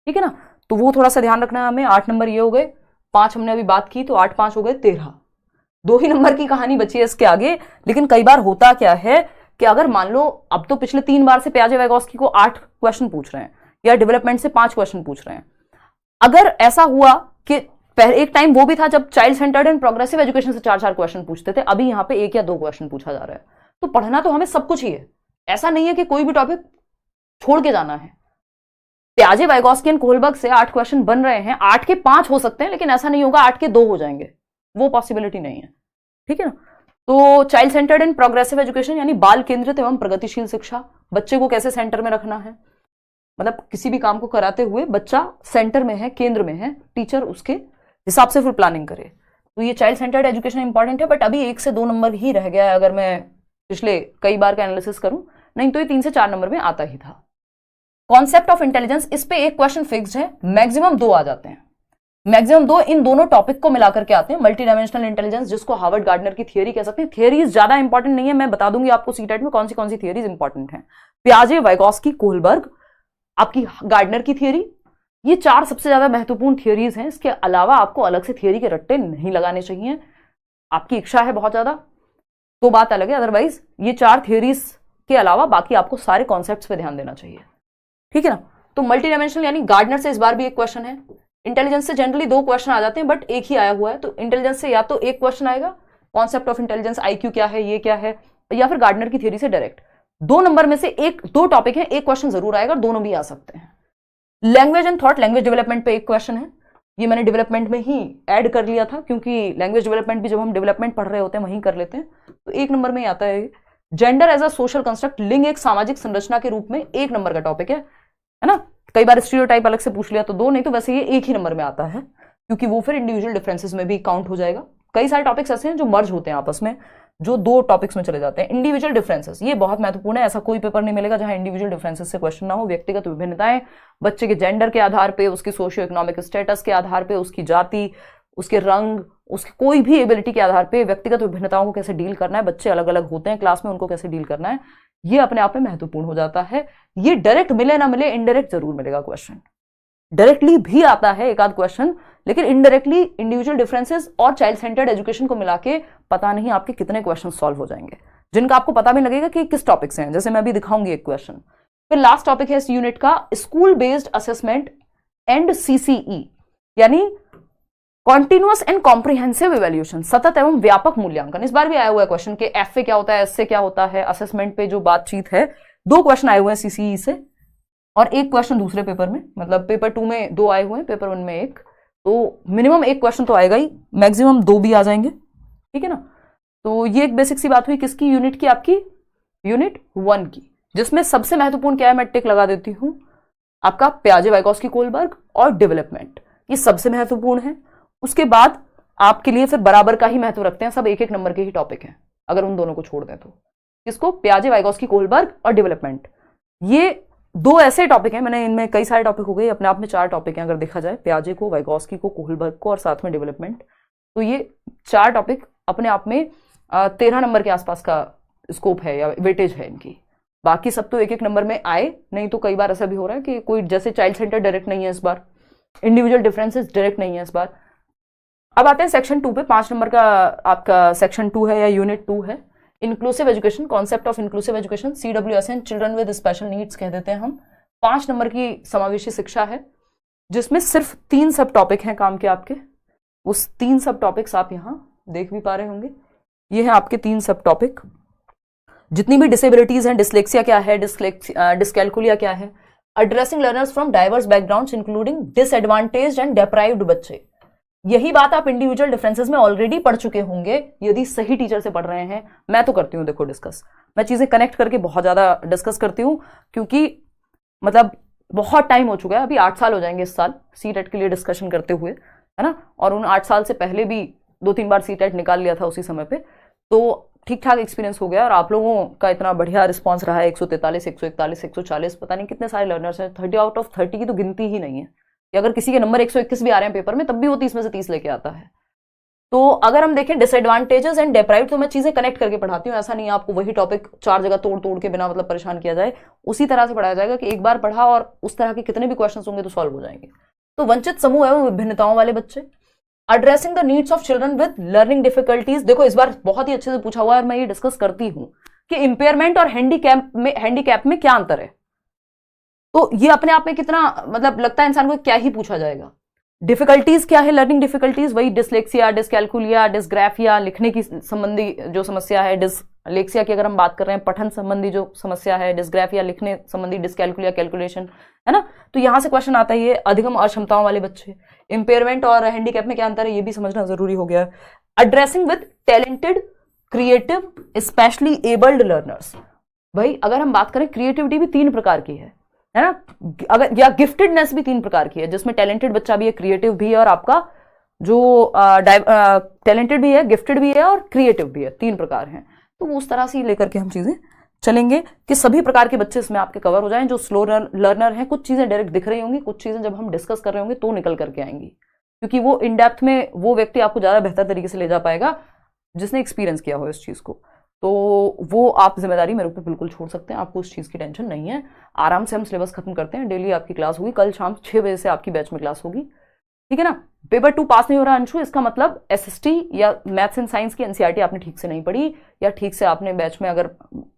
S1: ठीक है ना, तो वो थोड़ा सा ध्यान रखना है हमें। 8 नंबर ये हो गए, 5 हमने अभी बात की, तो 8 5 हो गए 13, 2 ही नंबर की कहानी बची है इसके आगे। लेकिन कई बार होता क्या है कि अगर मान लो अब तो पिछले 3 बार से पियाजे वाइगॉस्की को 8 क्वेश्चन पूछ रहे हैं, या डेवलपमेंट से 5 क्वेश्चन पूछ रहे हैं, अगर ऐसा हुआ कि एक टाइम वो भी था जब child centred and progressive education से 4-4 क्वेश्चन पूछते थे, अभी यहां पे 1 या 2 क्वेश्चन पूछा जा रहा है, तो पढ़ना तो हमें सब कुछ ही है, ऐसा नहीं है कि कोई भी टॉपिक छोड़ के जाना है। पियाजे, वाइगॉस्की एंड कोहलबर्ग से 8 क्वेश्चन बन रहे हैं, 8 के 5 हो सकते हैं, लेकिन ऐसा नहीं होगा 8 के 2 हो जाएंगे, वो पॉसिबिलिटी नहीं है। ठीक है ना। तो child centred and progressive education यानी बाल केंद्रित एवं प्रगतिशील शिक्षा, बच्चे को कैसे सेंटर में रखना है, मतलब किसी भी काम को कराते हुए बच्चा सेंटर में है, केंद्र में है, टीचर उसके हिसाब से फिर प्लानिंग करे। तो ये चाइल्ड सेंटर्ड एजुकेशन इंपॉर्टेंट है, बट अभी 1 से 2 नंबर ही रह गया है अगर मैं पिछले कई बार का एनालिसिस करूं, नहीं तो ये 3 से 4 नंबर में आता ही था। कॉन्सेप्ट ऑफ इंटेलिजेंस, इस पे 1 क्वेश्चन फिक्स्ड है, मैक्सिमम 2 आ जाते हैं, मैक्सिमम 2 इन दोनों टॉपिक को मिलाकर के आते हैं। मल्टी डायमेंशनल इंटेलिजेंस, जिसको हार्वर्ड गार्डनर की थियरी कह सकते हैं। थियरीज ज्यादा इंपॉर्टेंट नहीं है, मैं बता दूंगी आपको सीटेट में कौन सी थियरीज इंपॉर्टेंट है। पियाजे, वाइगॉस्की, कोहलबर्ग, आपकी गार्डनर की थियरी, ये 4 सबसे ज्यादा महत्वपूर्ण थियरीज हैं। इसके अलावा आपको अलग से थियरी के रट्टे नहीं लगाने चाहिए, आपकी इच्छा है बहुत ज्यादा तो बात अलग है, अदरवाइज ये 4 थियरीज के अलावा बाकी आपको सारे कॉन्सेप्ट्स पे ध्यान देना चाहिए। ठीक है ना। तो मल्टी डायमेंशनल यानी गार्डनर से इस बार भी 1 क्वेश्चन है। इंटेलिजेंस से जनरली 2 क्वेश्चन आ जाते हैं, बट 1 ही आया हुआ है, तो इंटेलिजेंस से या तो 1 क्वेश्चन आएगा, कॉन्सेप्ट ऑफ इंटेलिजेंस, IQ क्या है, ये क्या है, या फिर गार्डनर की थियरी से डायरेक्ट। 2 नंबर में से 2 टॉपिक है, 1 क्वेश्चन जरूर आएगा, दोनों भी आ सकते हैं। Language and thought, language development पे 1 क्वेश्चन है, ये मैंने डेवलपमेंट में ही ऐड कर लिया था, क्योंकि लैंग्वेज डेवलपमेंट भी जब हम डेवलपमेंट पढ़ रहे होते हैं वहीं कर लेते हैं, तो 1 नंबर में ही आता है। Gender as a social construct, लिंग एक सामाजिक संरचना के रूप में 1 नंबर का टॉपिक है ना। कई बार स्टीरियोटाइप अलग से पूछ लिया तो 2, नहीं तो वैसे ये 1 ही नंबर में आता है, क्योंकि वो फिर इंडिविजुअल डिफरेंसेस में भी काउंट हो जाएगा। कई सारे टॉपिक्स ऐसे हैं जो मर्ज होते हैं आपस में, जो 2 टॉपिक्स में चले जाते हैं। इंडिविजुअल डिफरेंसेस, ये बहुत महत्वपूर्ण है, ऐसा कोई पेपर नहीं मिलेगा जहां इंडिविजुअल डिफरेंसेस से क्वेश्चन ना हो। व्यक्तिगत विभिन्नताएं, बच्चे के जेंडर के आधार पे, उसकी सोशियो इकोनॉमिक स्टेटस के आधार पे, उसकी जाति, उसके रंग, उसकी कोई भी एबिलिटी के आधार पे व्यक्तिगत विभिन्नताओं को कैसे डील करना है, बच्चे अलग अलग होते हैं क्लास में, उनको कैसे डील करना है, ये अपने आप में महत्वपूर्ण हो जाता है। ये डायरेक्ट मिले ना मिले, इनडायरेक्ट जरूर मिलेगा क्वेश्चन। डायरेक्टली भी आता है 1 आध क्वेश्चन, लेकिन इनडायरेक्टली इंडिविजुअल डिफरेंसेस और चाइल्ड सेंटर्ड एजुकेशन को मिला के पता नहीं आपके कितने क्वेश्चन सॉल्व हो जाएंगे। जिनका आपको पता भी लगेगा कि किस टॉपिक से हैं, जैसे मैं अभी दिखाऊंगी एक क्वेश्चन। फिर लास्ट टॉपिक है इस यूनिट का school based assessment and CCE, यानी कॉन्टिन्यूअस एंड कॉम्प्रिहेंसिव इवैल्यूएशन, सतत एवं व्यापक मूल्यांकन। इस बार भी आया हुआ है क्वेश्चन कि एफ से क्या होता है, एस से क्या होता है, असेसमेंट पे जो बातचीत है। 2 क्वेश्चन आए हुए हैं सीसीई से और 1 क्वेश्चन दूसरे पेपर में, मतलब पेपर 2 में 2 आए हुए हैं, पेपर 1 में 1, तो मिनिमम 1 क्वेश्चन तो आएगा ही, मैक्सिमम 2 भी आ जाएंगे, ठीक है ना। तो ये एक बेसिक सी बात हुई किसकी, यूनिट की, आपकी यूनिट 1 की, जिसमें सबसे महत्वपूर्ण क्या है, मैं टिक लगा देती हूं, आपका प्याजे वाइगॉस्की कोलबर्ग और डेवलपमेंट, ये सबसे महत्वपूर्ण है। उसके बाद आपके लिए फिर बराबर का ही महत्व रखते हैं, सब 1-1 नंबर के ही टॉपिक हैं अगर उन दोनों को छोड़ दें तो। किसको, प्याजे वाइगॉस्की कोलबर्ग और डेवलपमेंट, ये 2 ऐसे टॉपिक हैं, मैंने इनमें कई सारे टॉपिक हो गए, अपने आप में 4 टॉपिक हैं अगर देखा जाए, प्याजे को, वाइगॉस्की को, कोहलबर्ग को और साथ में डेवलपमेंट। तो ये 4 टॉपिक अपने आप में 13 नंबर के आसपास का स्कोप है या वेटेज है इनकी। बाकी सब तो 1-1 नंबर में आए, नहीं तो कई बार ऐसा भी हो रहा है कि कोई जैसे चाइल्ड सेंटर डायरेक्ट नहीं है इस बार, इंडिविजुअल डिफरेंसेस डायरेक्ट नहीं है इस बार। अब आते हैं सेक्शन 2 पे, 5 नंबर का आपका सेक्शन 2 है या यूनिट 2 है, inclusive education, concept of inclusive education, CWSN, children with special needs कह देते हैं हम। 5 नंबर की समावेशी शिक्षा है, जिसमें सिर्फ 3 सब टॉपिक हैं काम के आपके। उस 3 सब टॉपिक्स आप यहां देख भी पा रहे होंगे, ये है आपके 3 सब टॉपिक। जितनी भी डिसेबिलिटीज हैं, डिसलेक्सिया क्या है, डिसकैलकुलिया क्या है, addressing learners from diverse backgrounds including disadvantaged and deprived बच्चे, यही बात आप इंडिविजुअल डिफरेंसेस में ऑलरेडी पढ़ चुके होंगे यदि सही टीचर से पढ़ रहे हैं। मैं तो करती हूँ देखो डिस्कस, मैं चीजें कनेक्ट करके बहुत ज्यादा डिस्कस करती हूँ, क्योंकि मतलब बहुत टाइम हो चुका है, अभी 8 साल हो जाएंगे इस साल सीटेट के लिए डिस्कशन करते हुए, है ना। और उन 8 साल से पहले भी 2-3 बार सीटेट निकाल लिया था उसी समय पे, तो ठीक ठाक एक्सपीरियंस हो गया। और आप लोगों का इतना बढ़िया रिस्पॉन्स रहा है, 143, 141, 140, पता नहीं कितने सारे लर्नर्स हैं, 30 आउट ऑफ 30 की तो गिनती ही नहीं है। कि अगर किसी के नंबर 121 भी आ रहे हैं पेपर में, तब भी वो 30 में से 30 लेके आता है। तो अगर हम देखें डिसएडवांटेजेस एंड डेप्राइव्ड, तो मैं चीजें कनेक्ट करके पढ़ाती हूँ, ऐसा नहीं है आपको वही टॉपिक 4 जगह तोड़ तोड़ के बिना मतलब परेशान किया जाए, उसी तरह से पढ़ाया जाएगा कि एक बार पढ़ा और उस तरह के कितने भी क्वेश्चन होंगे तो सॉल्व हो जाएंगे। तो वंचित समूह है वो विभिन्नताओं वाले बच्चे, addressing the needs of children with learning difficulties. देखो इस बार बहुत ही अच्छे से पूछा हुआ है और मैं ये डिस्कस करती हूँ कि इंपेयरमेंट और हैंडीकैप में क्या अंतर है। तो ये अपने आप में कितना मतलब लगता है इंसान को क्या ही पूछा जाएगा। डिफिकल्टीज क्या है, लर्निंग डिफिकल्टीज, वही डिसलेक्सिया, डिसकैलकुलिया, डिसग्राफिया, लिखने की संबंधी जो समस्या है, डिसलेक्सिया की अगर हम बात कर रहे हैं, पठन संबंधी जो समस्या है, डिसग्राफिया लिखने संबंधी, डिसकैलकुलिया कैलकुलेशन, है ना। तो यहां से क्वेश्चन आता है ये अधिगम अक्षमताओं वाले बच्चे। इंपेयरमेंट और हैंडीकैप में क्या अंतर है ये भी समझना जरूरी हो गया। Addressing with talented, creative, specially abled learners, भाई अगर हम बात करें क्रिएटिविटी भी 3 प्रकार की है ना, अगर या गिफ्टेडनेस भी 3 प्रकार की है, जिसमें टैलेंटेड बच्चा भी है, क्रिएटिव भी है, और आपका जो टैलेंटेड भी है, गिफ्टेड भी है और क्रिएटिव भी है, 3 प्रकार हैं। तो उस तरह से लेकर के हम चीजें चलेंगे कि सभी प्रकार के बच्चे इसमें आपके कवर हो जाएं। जो स्लो लर्नर हैं, कुछ चीजें डायरेक्ट दिख रही होंगी, कुछ चीजें जब हम डिस्कस कर रहे होंगे तो निकल करके आएंगी, क्योंकि वो इन डेप्थ में वो व्यक्ति आपको ज्यादा बेहतर तरीके से ले जा पाएगा जिसने एक्सपीरियंस किया हो इस चीज को। तो वो आप जिम्मेदारी मेरे ऊपर बिल्कुल छोड़ सकते हैं, आपको उस चीज़ की टेंशन नहीं है। आराम से हम सिलेबस खत्म करते हैं, डेली आपकी क्लास होगी, कल शाम 6 बजे से आपकी बैच में क्लास होगी, ठीक है ना। पेपर 2 पास नहीं हो रहा अंशु, इसका मतलब एसएसटी या मैथ्स एंड साइंस की एनसीईआरटी आपने ठीक से नहीं पढ़ी, या ठीक से आपने बैच में अगर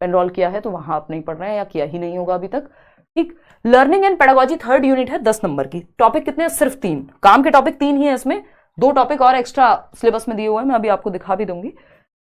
S1: एनरोल किया है तो वहां आप नहीं पढ़ रहे हैं या किया ही नहीं होगा अभी तक, ठीक। Learning and pedagogy 3rd unit है, 10 नंबर की। टॉपिक कितने हैं, सिर्फ 3, काम के टॉपिक 3 ही है इसमें, 2 टॉपिक और एक्स्ट्रा सिलेबस में दिए हुए हैं, मैं अभी आपको दिखा भी दूंगी।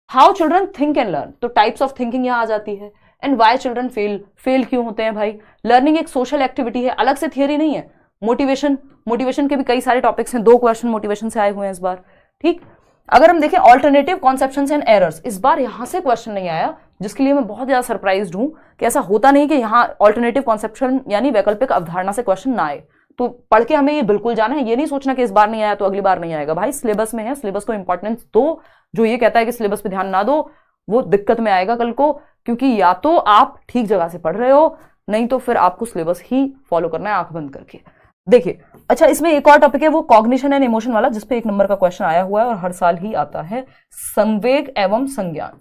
S1: How children think and learn, तो टाइप्स ऑफ थिंकिंग यहां आ जाती है। एंड वाई चिल्ड्रन फेल क्यों होते हैं भाई। लर्निंग एक सोशल एक्टिविटी है, अलग से थियरी नहीं है। मोटिवेशन के भी कई सारे टॉपिक्स हैं, 2 क्वेश्चन मोटिवेशन से आए हुए हैं इस बार, ठीक। अगर हम देखें ऑल्टरनेटिव कॉन्सेप्शंस एंड एरर्स, इस बार यहां से क्वेश्चन नहीं आया, जिसके लिए मैं बहुत ज्यादा सरप्राइज्ड हूं कि ऐसा होता नहीं कि यहाँ ऑल्टरनेटिव कॉन्सेप्शन यानी वैकल्पिक अवधारणा से क्वेश्चन ना आए। तो पढ़ के हमें ये बिल्कुल जाना है, ये नहीं सोचना कि इस बार नहीं आया तो अगली बार नहीं आएगा। भाई सिलेबस में है, सिलेबस को इंपॉर्टेंस दो। जो ये कहता है कि सिलेबस पे ध्यान ना दो वो दिक्कत में आएगा कल को, क्योंकि या तो आप ठीक जगह से पढ़ रहे हो, नहीं तो फिर आपको सिलेबस ही फॉलो करना है आंख बंद करके। देखिए अच्छा, इसमें एक और टॉपिक है वो कॉग्निशन एंड इमोशन वाला, जिसपे 1 नंबर का क्वेश्चन आया हुआ है और हर साल ही आता है, संवेग एवं संज्ञान,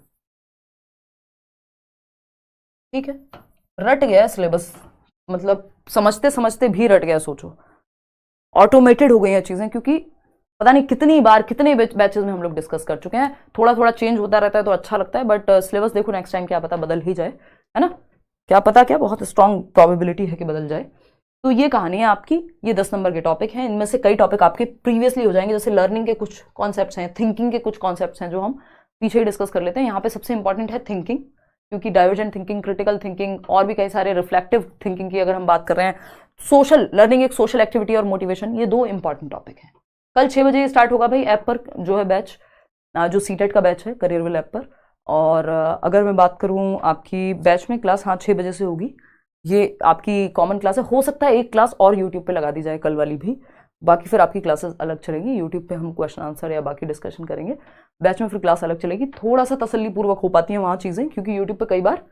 S1: ठीक है। रट गया सिलेबस, मतलब समझते समझते भी रट गया, सोचो ऑटोमेटेड हो गई हैं चीजें, क्योंकि पता नहीं कितनी बार कितने बैचेस में हम लोग डिस्कस कर चुके हैं। थोड़ा थोड़ा चेंज होता रहता है तो अच्छा लगता है, बट सिलेबस देखो नेक्स्ट टाइम क्या पता बदल ही जाए, है ना, क्या पता, क्या बहुत स्ट्रांग प्रोबेबिलिटी है कि बदल जाए। तो ये कहानी है आपकी, ये 10 नंबर के टॉपिक हैं। इनमें से कई टॉपिक आपके प्रीवियसली हो जाएंगे, जैसे लर्निंग के कुछ कॉन्सेप्ट्स हैं, थिंकिंग के कुछ कॉन्सेप्ट्स हैं जो हम पीछे ही डिस्कस कर लेते हैं। यहाँ पे सबसे इंपॉर्टेंट है थिंकिंग, क्योंकि डाइवर्जेंट थिंकिंग, क्रिटिकल थिंकिंग और भी कई सारे रिफ्लेक्टिव थिंकिंग की अगर हम बात कर रहे हैं, सोशल लर्निंग एक सोशल एक्टिविटी और मोटिवेशन, ये 2 इंपॉर्टेंट टॉपिक हैं। कल 6 बजे स्टार्ट होगा भाई ऐप पर जो है बैच, जो सीटेट का बैच है करियरविल ऐप पर। और अगर मैं बात करूं आपकी बैच में क्लास, हाँ 6 बजे से होगी, ये आपकी कॉमन क्लास है। हो सकता है एक क्लास और यूट्यूब पे लगा दी जाए कल वाली भी, बाकी फिर आपकी क्लासेस अलग चलेंगी। यूट्यूब पे हम क्वेश्चन आंसर या बाकी डिस्कशन करेंगे, बैच में फिर क्लास अलग चलेगी। थोड़ा सा तसल्लीपूर्वक हो पाती है वहाँ चीज़ें, क्योंकि यूट्यूब पे कई बार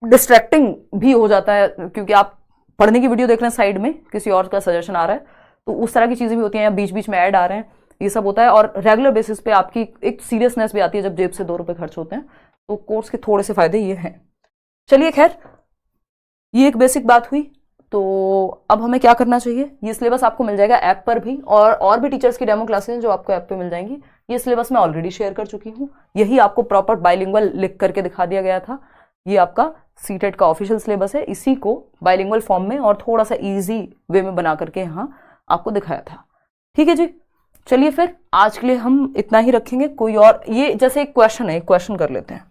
S1: डिस्ट्रैक्टिंग भी हो जाता है, क्योंकि आप पढ़ने की वीडियो देख रहे हैं, साइड में किसी और का सजेशन आ रहा है, तो उस तरह की चीज़ें भी होती हैं, या बीच बीच में ऐड आ रहे हैं, ये सब होता है। और रेगुलर बेसिस पे आपकी एक सीरियसनेस भी आती है जब जेब से 2 रुपये खर्च होते हैं, तो कोर्स के थोड़े से फायदे ये हैं। चलिए खैर, ये एक बेसिक बात हुई। तो अब हमें क्या करना चाहिए, ये सिलेबस आपको मिल जाएगा ऐप पर भी, और भी टीचर्स की डेमो क्लासेस जो आपको ऐप पे मिल जाएंगी। ये सिलेबस मैं ऑलरेडी शेयर कर चुकी हूँ, यही आपको प्रॉपर बाइलिंगुअल लिख करके दिखा दिया गया था। ये आपका सीटेट का ऑफिशियल सिलेबस है, इसी को बाइलिंगुअल फॉर्म में और थोड़ा सा ईजी वे में बना करके यहाँ आपको दिखाया था। ठीक है जी, चलिए फिर आज के लिए हम इतना ही रखेंगे। कोई और, ये जैसे एक क्वेश्चन है, एक क्वेश्चन कर लेते हैं,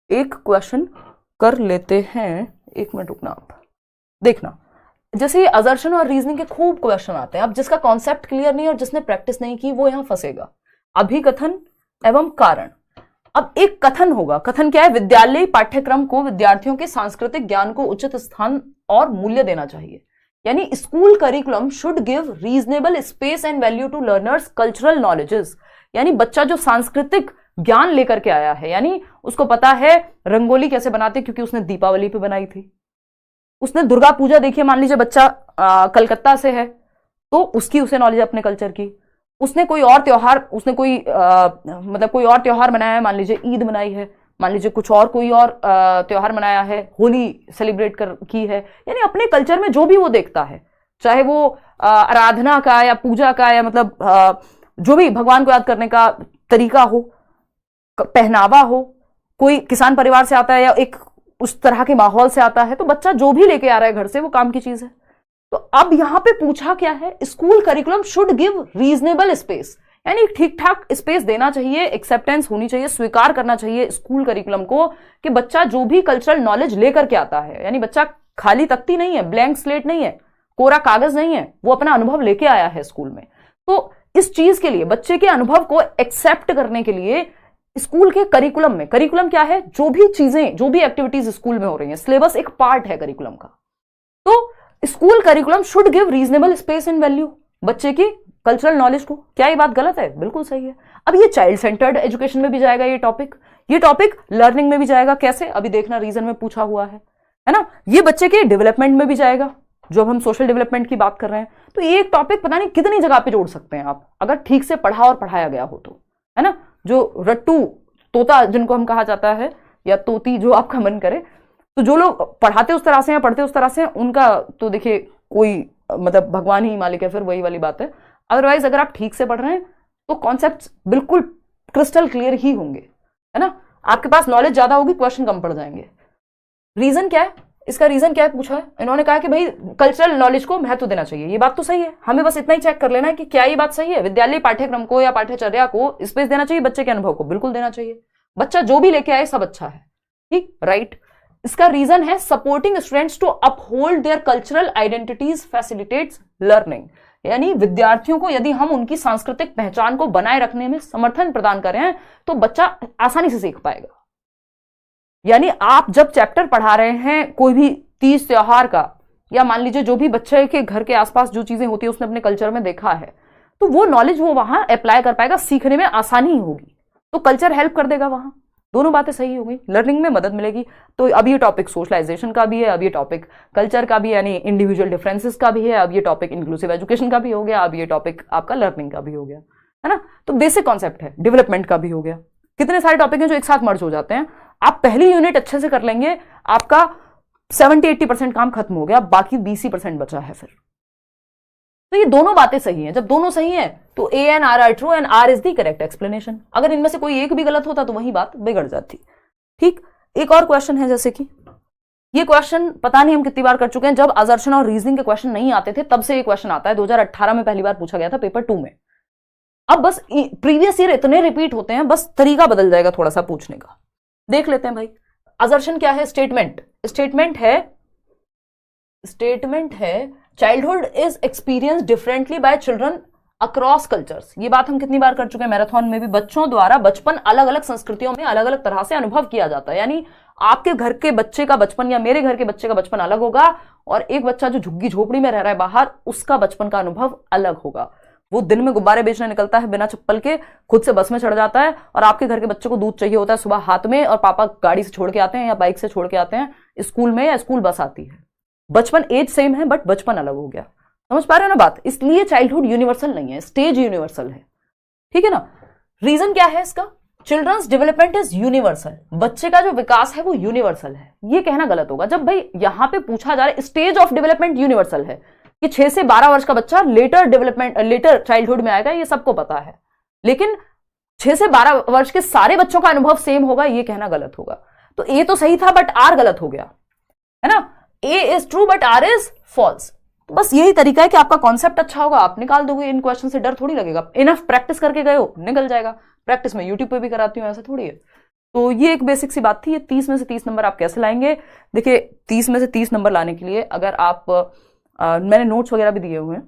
S1: एक क्वेश्चन कर लेते हैं, 1 मिनट रुकना आप, देखना। जैसे ये अजर्शन और रीजनिंग के खूब क्वेश्चन आते हैं, अब जिसका कॉन्सेप्ट क्लियर नहीं और जिसने प्रैक्टिस नहीं की वो यहां फंसेगा। अभिकथन एवं कारण। अब एक कथन होगा, कथन क्या है, विद्यालय पाठ्यक्रम को विद्यार्थियों के सांस्कृतिक ज्ञान को उचित स्थान और मूल्य देना चाहिए, यानी school curriculum should give reasonable space and value to learners cultural knowledges. यानी बच्चा जो सांस्कृतिक ज्ञान लेकर के आया है, यानी उसको पता है रंगोली कैसे बनाते, क्योंकि उसने दीपावली पे बनाई थी, उसने दुर्गा पूजा देखिए, मान लीजिए बच्चा कलकत्ता से है तो उसकी उसे नॉलेज अपने कल्चर की। उसने कोई और त्योहार, उसने कोई मतलब कोई और त्योहार मनाया है, मान लीजिए ईद मनाई है, मान लीजिए कुछ और कोई और त्योहार मनाया है, होली सेलिब्रेट की है, यानी अपने कल्चर में जो भी वो देखता है, चाहे वो आराधना का या पूजा का या मतलब जो भी भगवान को याद करने का तरीका हो, पहनावा हो, कोई किसान परिवार से आता है या एक उस तरह के माहौल से आता है, तो बच्चा जो भी लेके आ रहा है घर से वो काम की चीज है। तो अब यहां पे पूछा क्या है, school curriculum should give reasonable space, यानी ठीक ठाक स्पेस देना चाहिए, एक्सेप्टेंस होनी चाहिए, स्वीकार करना चाहिए स्कूल करिकुलम को कि बच्चा जो भी कल्चरल नॉलेज लेकर के आता है, यानी बच्चा खाली तख्ती नहीं है, ब्लैंक स्लेट नहीं है, कोरा कागज नहीं है, वो अपना अनुभव लेके आया है स्कूल में। तो इस चीज के लिए, बच्चे के अनुभव को एक्सेप्ट करने के लिए स्कूल के करिकुलम में, करिकुलम क्या है, जो भी चीजें, जो भी एक्टिविटीज स्कूल में हो रही है, सिलेबस एक पार्ट है करिकुलम का। तो school curriculum should give reasonable space and value बच्चे की कल्चरल नॉलेज को। क्या ये बात गलत है? बिल्कुल सही है। अब ये चाइल्ड सेंटर्ड एजुकेशन में भी जाएगा ये टॉपिक लर्निंग में भी जाएगा। कैसे? अभी देखना, रीजन में पूछा हुआ है ना। ये बच्चे के डेवलपमेंट में भी जाएगा, जो अब हम सोशल डेवलपमेंट की बात कर रहे हैं। तो ये एक टॉपिक पता नहीं कितनी जगह पे जोड़ सकते हैं आप, अगर ठीक से पढ़ा और पढ़ाया गया हो तो, है ना। जो रट्टू तोता जिनको हम कहा जाता है, या तोती, जो आपका मन करे, तो जो लोग पढ़ाते उस तरह से हैं, पढ़ते उस तरह से हैं, उनका तो देखिए कोई मतलब भगवान ही मालिक है, फिर वही वाली बात है। अदरवाइज अगर आप ठीक से पढ़ रहे हैं तो कॉन्सेप्ट बिल्कुल क्रिस्टल क्लियर ही होंगे, है ना। आपके पास नॉलेज ज्यादा होगी, क्वेश्चन कम पड़ जाएंगे। रीजन क्या है? इसका रीजन क्या है पूछा है इन्होंने, कहा कि भाई कल्चरल नॉलेज को महत्व देना चाहिए। ये बात तो सही है, हमें बस इतना ही चेक कर लेना है कि क्या ये बात सही है। विद्यालय पाठ्यक्रम को या पाठ्यचर्या को स्पेस देना चाहिए, बच्चे के अनुभव को बिल्कुल देना चाहिए। बच्चा जो भी लेके आए सब अच्छा है, ठीक, राइट। इसका रीजन है supporting students to uphold their cultural identities facilitates learning, यानी विद्यार्थियों को यदि हम उनकी सांस्कृतिक पहचान को बनाए रखने में समर्थन प्रदान करें तो बच्चा आसानी से सीख पाएगा। यानी आप जब चैप्टर पढ़ा रहे हैं कोई भी तीज त्योहार का, या मान लीजिए जो भी बच्चे के घर के आसपास जो चीजें होती है उसने अपने कल्चर में देखा है, तो वो नॉलेज वो वहां अप्लाई कर पाएगा, सीखने में आसानी होगी, तो कल्चर हेल्प कर देगा वहां। दोनों बातें सही हो गई, लर्निंग में मदद मिलेगी। तो अब ये टॉपिक सोशलाइजेशन का भी है, अब ये टॉपिक कल्चर का भी है, यानी इंडिविजुअल डिफरेंसेस का भी है, अब ये टॉपिक इंक्लूसिव एजुकेशन का भी हो गया, अब ये टॉपिक आपका लर्निंग का भी हो गया, है ना। तो बेसिक कॉन्सेप्ट है, डेवलपमेंट का भी हो गया। कितने सारे टॉपिक हैं जो एक साथ मर्ज हो जाते हैं। आप पहली यूनिट अच्छे से कर लेंगे, आपका 70-80% काम खत्म हो गया, बाकी 20% बचा है फिर। तो ये दोनों बातें सही हैं। जब दोनों सही हैं तो A and R R true and R is the correct explanation. अगर इनमें से कोई एक भी गलत होता तो वही बात बिगड़ जाती। ठीक, एक और क्वेश्चन है, जैसे कि ये क्वेश्चन पता नहीं हम कितनी बार कर चुके हैं। जब असर्शन और रीजनिंग के क्वेश्चन नहीं आते थे तब से ये क्वेश्चन आता है। 2018 में पहली बार पूछा गया था पेपर 2 में। अब बस प्रीवियस ईयर इतने रिपीट होते हैं, बस तरीका बदल जाएगा थोड़ा सा पूछने का। देख लेते हैं भाई। असर्शन क्या है? स्टेटमेंट। स्टेटमेंट है childhood is experience differently bye children across cultures. ये बात हम कितनी बार कर चुके हैं मैराथन में भी। बच्चों द्वारा बचपन अलग अलग संस्कृतियों में अलग अलग तरह से अनुभव किया जाता है। यानी आपके घर के बच्चे का बचपन या मेरे घर के बच्चे का बचपन अलग होगा, और एक बच्चा जो झुग्गी झोपड़ी में रह रहा है बाहर, उसका बचपन का अनुभव अलग होगा। वो दिन में गुब्बारे बेचने निकलता है बिना चप्पल के, खुद से बस में चढ़ जाता है, और आपके घर के बच्चे को दूध चाहिए होता है सुबह हाथ में, और पापा गाड़ी से छोड़ के आते हैं या बाइक से छोड़ के आते हैं स्कूल में, या स्कूल बस आती है। बचपन एज सेम है बट बचपन अलग हो गया। समझ पा रहे हो ना बात? इसलिए चाइल्डहुड यूनिवर्सल नहीं है, स्टेज यूनिवर्सल है। ठीक है ना? रीजन क्या है इसका? Children's development is universal. बच्चे का जो विकास है वो यूनिवर्सल है। ये कहना गलत होगा। जब भाई यहां पे पूछा जा रहा है स्टेज ऑफ डेवलपमेंट यूनिवर्सल है कि 6 से 12 वर्ष का बच्चा लेटर चाइल्डहुड में आएगा, ये सबको पता है। लेकिन 6 से 12 वर्ष के सारे बच्चों का अनुभव सेम होगा, ये कहना गलत होगा। तो ए तो सही था बट आर गलत हो गया, है ना? A is true but R is false. तो बस यही तरीका है कि आपका कॉन्सेप्ट अच्छा होगा, आप निकाल दोगे। इन क्वेश्चन से डर थोड़ी लगेगा। इनफ प्रैक्टिस करके गए हो, निकल जाएगा। प्रैक्टिस में यूट्यूब पे भी कराती हूँ, ऐसा थोड़ी है। तो ये एक बेसिक सी बात थी। ये 30 में से 30 नंबर आप कैसे लाएंगे? देखिए, 30 में से 30 नंबर लाने के लिए अगर आप मैंने नोट्स वगैरह भी दिए हुए हैं,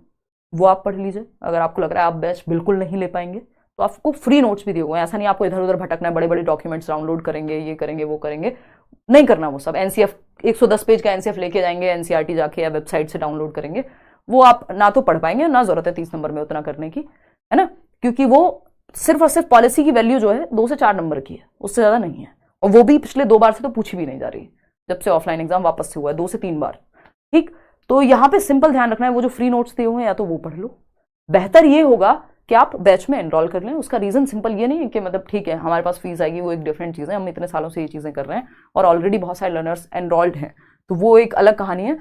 S1: वो आप पढ़ लीजिए। अगर आपको लग रहा है आप बैच बिल्कुल नहीं ले पाएंगे तो आपको फ्री नोट्स भी दिए हुए हैं। ऐसा नहीं आपको इधर उधर भटकना है, बड़े बड़े डॉक्यूमेंट्स डाउनलोड करेंगे, ये करेंगे वो करेंगे, नहीं करना वो सब। एनसीएफ 110 पेज का एनसीएफ लेके जाएंगे, एनसीईआरटी जाके या वेबसाइट से डाउनलोड करेंगे। वो आप ना तो पढ़ पाएंगे, ना जरूरत है 30 नंबर में उतना करने की, है ना? क्योंकि वो सिर्फ और सिर्फ पॉलिसी की वैल्यू जो है 2 से 4 नंबर की है, उससे ज्यादा नहीं है। और वो भी पिछले 2 बार से तो पूछी भी नहीं जा रही, जब से ऑफलाइन एग्जाम वापस से हुआ है 2 से 3 बार। ठीक, तो यहाँ पे सिंपल ध्यान रखना है, वो जो फ्री नोट्स दिए हुए हैं या तो वो पढ़ लो। बेहतर ये होगा कि आप बैच में एनरोल कर लें। उसका रीजन सिंपल ये नहीं है कि मतलब ठीक है हमारे पास फीस आएगी, वो एक डिफरेंट चीज़ है। हम इतने सालों से ये चीज़ें कर रहे हैं और ऑलरेडी बहुत सारे लर्नर्स एनरोल्ड हैं, तो वो एक अलग कहानी है।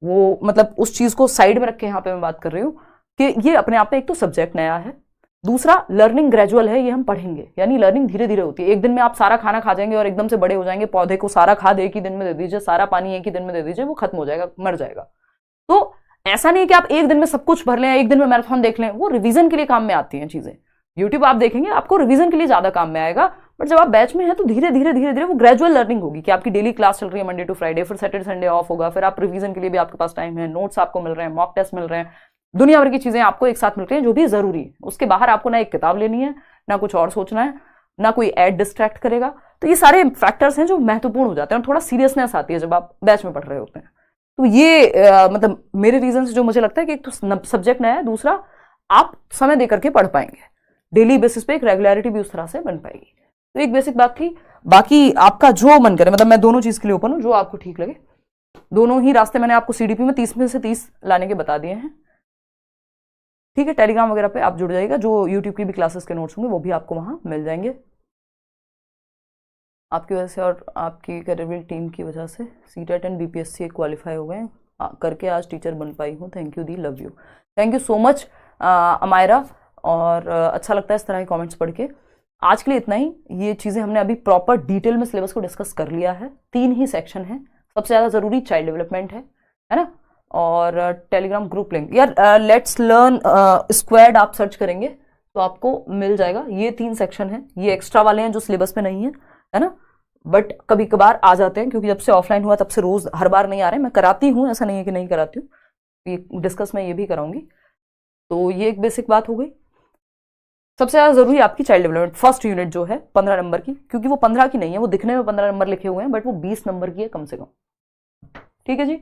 S1: वो मतलब उस चीज़ को साइड में रख के यहाँ पे मैं बात कर रही हूँ कि ये अपने आप में एक तो सब्जेक्ट नया है, दूसरा लर्निंग ग्रेजुअल है, ये हम पढ़ेंगे। यानी लर्निंग धीरे धीरे होती है। एक दिन में आप सारा खाना खा जाएंगे और एकदम से बड़े हो जाएंगे। पौधे को सारा खाद एक ही दिन में दे दीजिए, सारा पानी एक ही दिन में दे दीजिए, वो खत्म हो जाएगा, मर जाएगा। तो ऐसा नहीं कि आप एक दिन में सब कुछ भर लें, एक दिन में मैराथन देख लें। वो रिवीजन के लिए काम में आती हैं चीजें। यूट्यूब आप देखेंगे आपको रिवीजन के लिए ज्यादा काम में आएगा, बट जब आप बैच में हैं तो धीरे धीरे धीरे धीरे वो ग्रेजुअल लर्निंग होगी कि आपकी डेली क्लास चल रही है मंडे टू फ्राइडे, फिर सैटरडे संडे ऑफ होगा, फिर आप रिवीजन के लिए भी आपके पास टाइम है, नोट्स आपको मिल रहे हैं, मॉक टेस्ट मिल रहे हैं, दुनिया भर की चीजें आपको एक साथ मिल रही हैं जो भी जरूरी है। उसके बाहर आपको ना एक किताब लेनी है, ना कुछ और सोचना है, ना कोई एड डिस्ट्रैक्ट करेगा। तो ये सारे फैक्टर्स हैं जो महत्वपूर्ण हो जाते हैं और थोड़ा सीरियसनेस आती है जब आप बैच में पढ़ रहे होते हैं। तो ये मतलब मेरे रीजन से जो मुझे लगता है कि एक तो सब्जेक्ट नया है, दूसरा आप समय देकर के पढ़ पाएंगे, डेली बेसिस पे एक रेगुलरिटी भी उस तरह से बन पाएगी। तो एक बेसिक बात थी। बाकी आपका जो मन करे, मतलब मैं दोनों चीज के लिए ओपन हूं, जो आपको ठीक लगे। दोनों ही रास्ते मैंने आपको सीडीपी में 30 में से 30 लाने के बता दिए हैं। ठीक है, टेलीग्राम वगैरह पे आप जुड़ जाइएगा, जो यूट्यूब की भी क्लासेस के नोट्स होंगे वो भी आपको वहां मिल जाएंगे। आपकी वजह से और आपकी करियर टीम की वजह से सीटेट एंड बीपीएससी क्वालिफाई हो गए करके आज टीचर बन पाई हूँ। थैंक यू दी, love you, thank you so much Amaira. और अच्छा लगता है इस तरह के कमेंट्स पढ़ के। आज के लिए इतना ही। ये चीज़ें हमने अभी प्रॉपर डिटेल में सिलेबस को डिस्कस कर लिया है। 3 ही सेक्शन है। सबसे ज़्यादा ज़रूरी चाइल्ड डेवलपमेंट है ना? और टेलीग्राम ग्रुप लिंक यार, लेट्स लर्न स्क्वाड आप सर्च करेंगे तो आपको मिल जाएगा। ये 3 सेक्शन है, ये एक्स्ट्रा वाले हैं जो सिलेबस में नहीं है ना? बट कभी कभार आ जाते हैं, क्योंकि जब से ऑफलाइन हुआ तब से रोज हर बार नहीं आ रहे हैं। मैं कराती हूँ, ऐसा नहीं है कि नहीं कराती हूँ, ये डिस्कस मैं ये भी कराऊंगी। तो ये एक बेसिक बात हो गई। सबसे ज्यादा जरूरी आपकी चाइल्ड डेवलपमेंट फर्स्ट यूनिट जो है 15 नंबर की, क्योंकि वो 15 की नहीं है, वो दिखने में 15 नंबर लिखे हुए हैं बट वो 20 नंबर की है कम से कम। ठीक है जी।